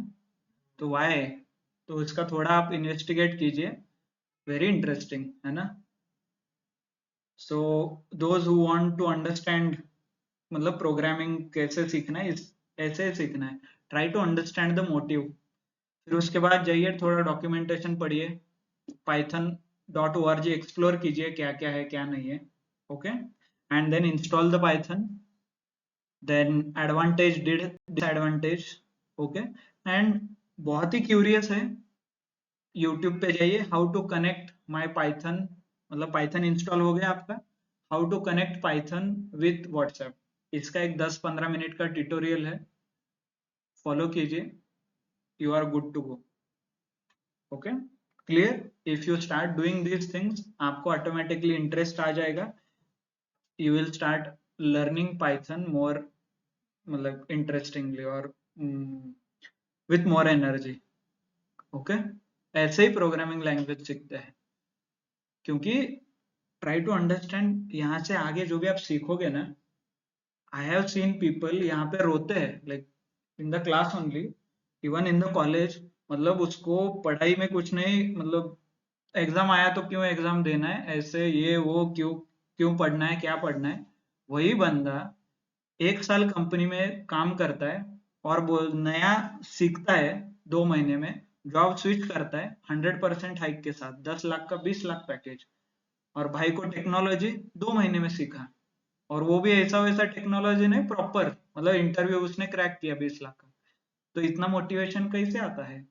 तो वाई? तो इसका थोड़ा आप इन्वेस्टिगेट कीजिए, वेरी इंटरेस्टिंग है ना? So those who want to understand, मतलब प्रोग्रामिंग कैसे सीखना है, ऐसे सीखना है, try to understand the motive. फिर उसके बाद जाइए थोड़ा डॉक्यूमेंटेशन पढ़िए, python.org एक्सप्लोर कीजिए क्या क्या है क्या नहीं है। Okay, and then install the Python, then advantage disadvantage. Okay, and बहुत ही क्यूरियस है, यूट्यूब पे जाइए, how to connect my Python, मतलब पाइथन इंस्टॉल हो गया आपका, how to connect Python with WhatsApp, इसका एक 10-15 मिनट का ट्यूटोरियल है, फॉलो कीजिए, you are good to go. Okay, clear? If you start doing this things, आपको ऑटोमेटिकली इंटरेस्ट आ जाएगा, you will start learning Python मोर, मतलब इंटरेस्टिंगली और विथ मोर एनर्जी। ओके, ऐसे ही प्रोग्रामिंग लैंग्वेज सीखते हैं, क्योंकि ट्राई टू अंडरस्टैंड, यहाँ से आगे जो भी आप सीखोगे ना, आई हैव सीन पीपल यहाँ पे रोते हैं, like in the class only, even in the college, मतलब उसको पढ़ाई में कुछ नहीं, मतलब एग्जाम आया तो क्यों एग्जाम देना है, ऐसे ये वो, क्यों पढ़ना है, क्या पढ़ना है। वही बंदा 1 साल कंपनी में काम करता है और नया सीखता है, 2 महीने में जॉब स्विच करता है 100% हाइक के साथ, 10 लाख का 20 लाख पैकेज, और भाई को टेक्नोलॉजी 2 महीने में सीखा, और वो भी ऐसा वैसा टेक्नोलॉजी नहीं, प्रॉपर, मतलब इंटरव्यू उसने क्रैक किया 20 लाख का। तो इतना मोटिवेशन कैसे आता है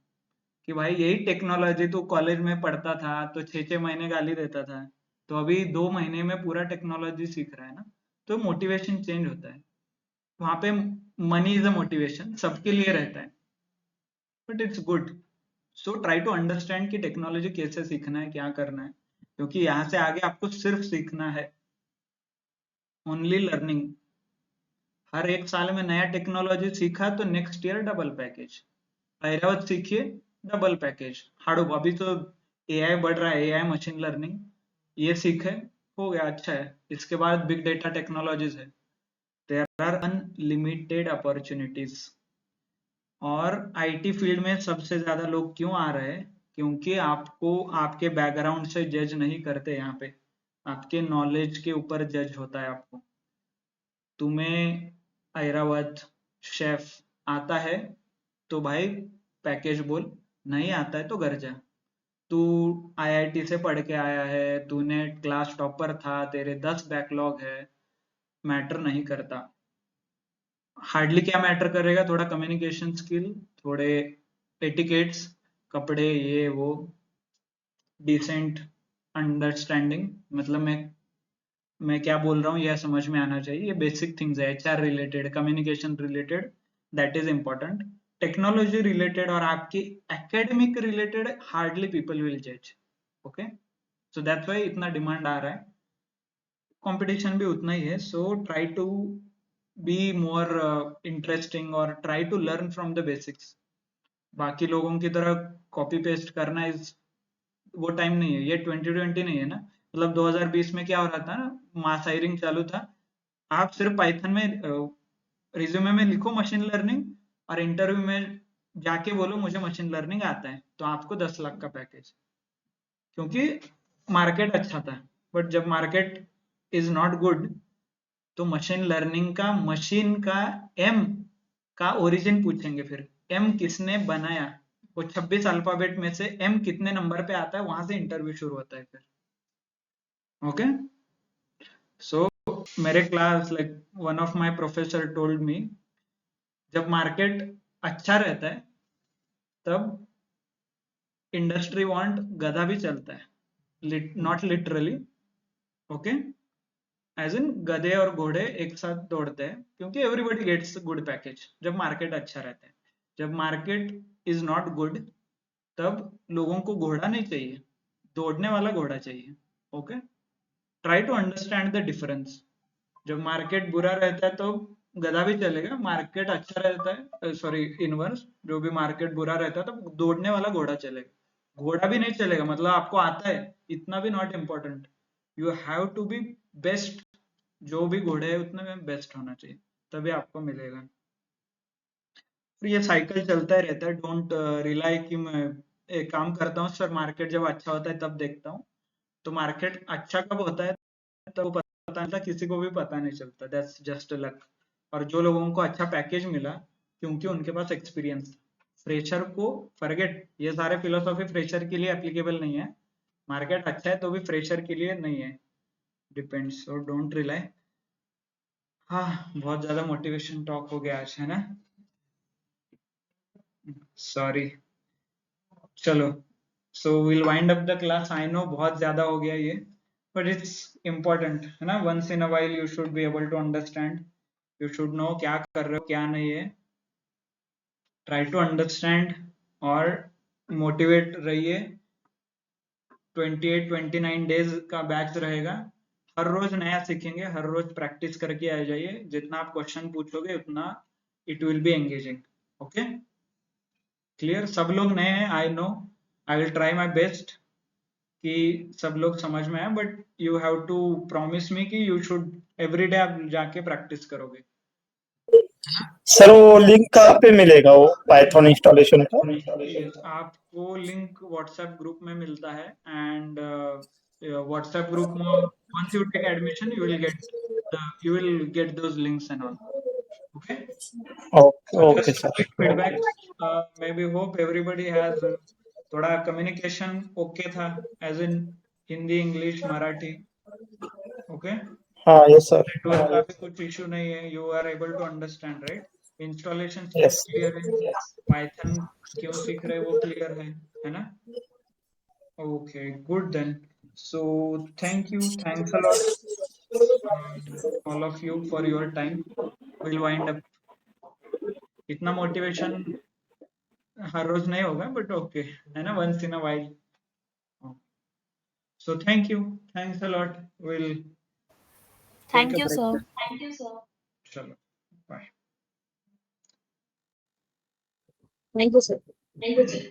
कि भाई यही टेक्नोलॉजी तो कॉलेज में पढ़ता था तो 6-6 महीने गाली देता था, तो अभी 2 महीने में पूरा टेक्नोलॉजी सीख रहा है ना, तो मोटिवेशन चेंज होता है। वहां पे मनी इज अ मोटिवेशन, सबके लिए रहता है, but it's good. So try to understand कि टेक्नोलॉजी कैसे सीखना है, क्या करना है, क्योंकि यहाँ से आगे आपको सिर्फ सीखना है, ओनली लर्निंग। हर एक साल में नया टेक्नोलॉजी सीखा तो next year double package, Airavat सीखिए डबल पैकेज, हाडूप अभी तो एआई बढ़ रहा है, एआई मशीन लर्निंग, ये सीखे हो गया, अच्छा है। इसके बाद बिग डेटा टेक्नोलॉजीज है, देयर आर अनलिमिटेड अपॉर्चुनिटीज। और आईटी फील्ड में सबसे ज्यादा लोग क्यों आ रहे हैं, क्योंकि आपको आपके बैकग्राउंड से जज नहीं करते, यहाँ पे आपके नॉलेज के ऊपर जज होता है आपको। तुम्हें ऐरावत शेफ आता है तो भाई पैकेज बोल, नहीं आता है तो घर जा। तू आईआईटी से पढ़ के आया है, तूने क्लास टॉपर था, तेरे 10 बैकलॉग है, मैटर नहीं करता। हार्डली क्या मैटर करेगा, थोड़ा कम्युनिकेशन स्किल, थोड़े एटिकेट्स, कपड़े, ये वो, डिसेंट अंडरस्टैंडिंग, मतलब मैं क्या बोल रहा हूँ यह समझ में आना चाहिए, ये बेसिक थिंग्स है, HR related, communication related, that is important. Technology related और आपकी academic related hardly people will जज, ओके। सो दैट्स वाई इतना डिमांड आ रहा है, कंपटीशन भी उतना ही है। So try to be more interesting और try to learn from the basics. बाकी लोगों की तरह कॉपी पेस्ट करना इज, वो टाइम नहीं है, ये 2020 नहीं है ना। मतलब 2020 में क्या हो रहा था ना, मास हायरिंग चालू था, आप सिर्फ पाइथन में रिज्यूमे में लिखो मशीन लर्निंग, और इंटरव्यू में जाके बोलो मुझे मशीन लर्निंग आता है, तो आपको 10 लाख का पैकेज, क्योंकि मार्केट अच्छा था। बट जब मार्केट इज नॉट गुड, तो मशीन लर्निंग का, मशीन का एम का ओरिजिन पूछेंगे, फिर एम किसने बनाया, वो 26 अल्फाबेट में से एम कितने नंबर पे आता है, वहां से इंटरव्यू शुरू होता है फिर, ओके। सो मेरे class, like one of my professor told me, जब मार्केट अच्छा रहता है तब इंडस्ट्री वांट गधा भी चलता है, not literally, okay, as in गधे और घोड़े एक साथ दौड़ते हैं, क्योंकि एवरीबडी गेट्स गुड पैकेज जब मार्केट अच्छा रहता है। जब मार्केट इज नॉट गुड, तब लोगों को घोड़ा नहीं चाहिए, दौड़ने वाला घोड़ा चाहिए, okay. Try to understand the difference. जब मार्केट बुरा रहता है तो गधा भी चलेगा, मार्केट अच्छा रहता है, सॉरी इनवर्स, जो भी मार्केट बुरा रहता है तो दौड़ने वाला घोड़ा चलेगा, घोड़ा भी नहीं चलेगा, मतलब आपको आता है इतना भी not important, you have to be best, जो भी घोड़े है उतने में बेस्ट होना चाहिए, तभी आपको मिलेगा। फिर ये साइकिल चलता ही रहता है, डोंट रिलाई कि मैं एक काम करता हूँ सर, मार्केट जब अच्छा होता है तब देखता हूँ, तो मार्केट अच्छा कब होता है तब पता नहीं चलता, किसी को भी पता नहीं चलता, दैट्स जस्ट लक। और जो लोगों को अच्छा पैकेज मिला, क्योंकि उनके पास एक्सपीरियंस था। फ्रेशर को फॉरगेट, ये सारे फिलोसॉफी फ्रेशर के लिए एप्लीकेबल नहीं है, मार्केट अच्छा है तो भी फ्रेशर के लिए नहीं है, डिपेंड्स, सो डोंट रिलाई। हाँ, बहुत ज्यादा मोटिवेशन टॉक हो गया आज, है ना, सॉरी। चलो, so will wind up the class, I know बहुत ज्यादा हो गया ये, बट इट्स इम्पोर्टेंट है ना, once in a while you should be able to understand, you should know क्या कर रहे हो क्या नहीं है, ट्राई टू अंडरस्टैंड और मोटिवेट रहिए। 28-29 डेज का बैच रहेगा, हर रोज नया सीखेंगे, हर रोज प्रैक्टिस करके आ जाइए, जितना आप क्वेश्चन पूछोगे उतना it will be engaging, okay. Clear, सब लोग नए हैं, I know, I will try my best कि सब लोग समझ में आए, but you have to promise me कि यू शुड एवरी डे आप जाके प्रैक्टिस करोगे, है ना। सर वो लिंक कहाँ पे मिलेगा, वो पाइथन इंस्टॉलेशन का? Yes, आपको लिंक व्हाट्सएप ग्रुप में मिलता है, एंड व्हाट्सएप ग्रुप में once you take admission you will get those links and all, okay. Okay So okay just sir. quick feedbacks, maybe hope everybody has थोड़ा communication okay था, as in Hindi, English, Marathi, okay. हाँ yes sir. Network का भी कुछ issue नहीं है, you are able to understand, right. Installation step yes clear है, Python क्यों सीख रहे हैं वो क्लियर है ना। Okay, good then. So thank you, thanks a lot, all of you for your time. Will wind up. इतना मोटिवेशन हर रोज नहीं होगा, बट ओके, है ना, once in a while. So thank you. Thanks a lot. We'll take Thank a you, break sir. then. Thank you, sir. Chalo. Bye. Thank you, sir. Thank you, sir.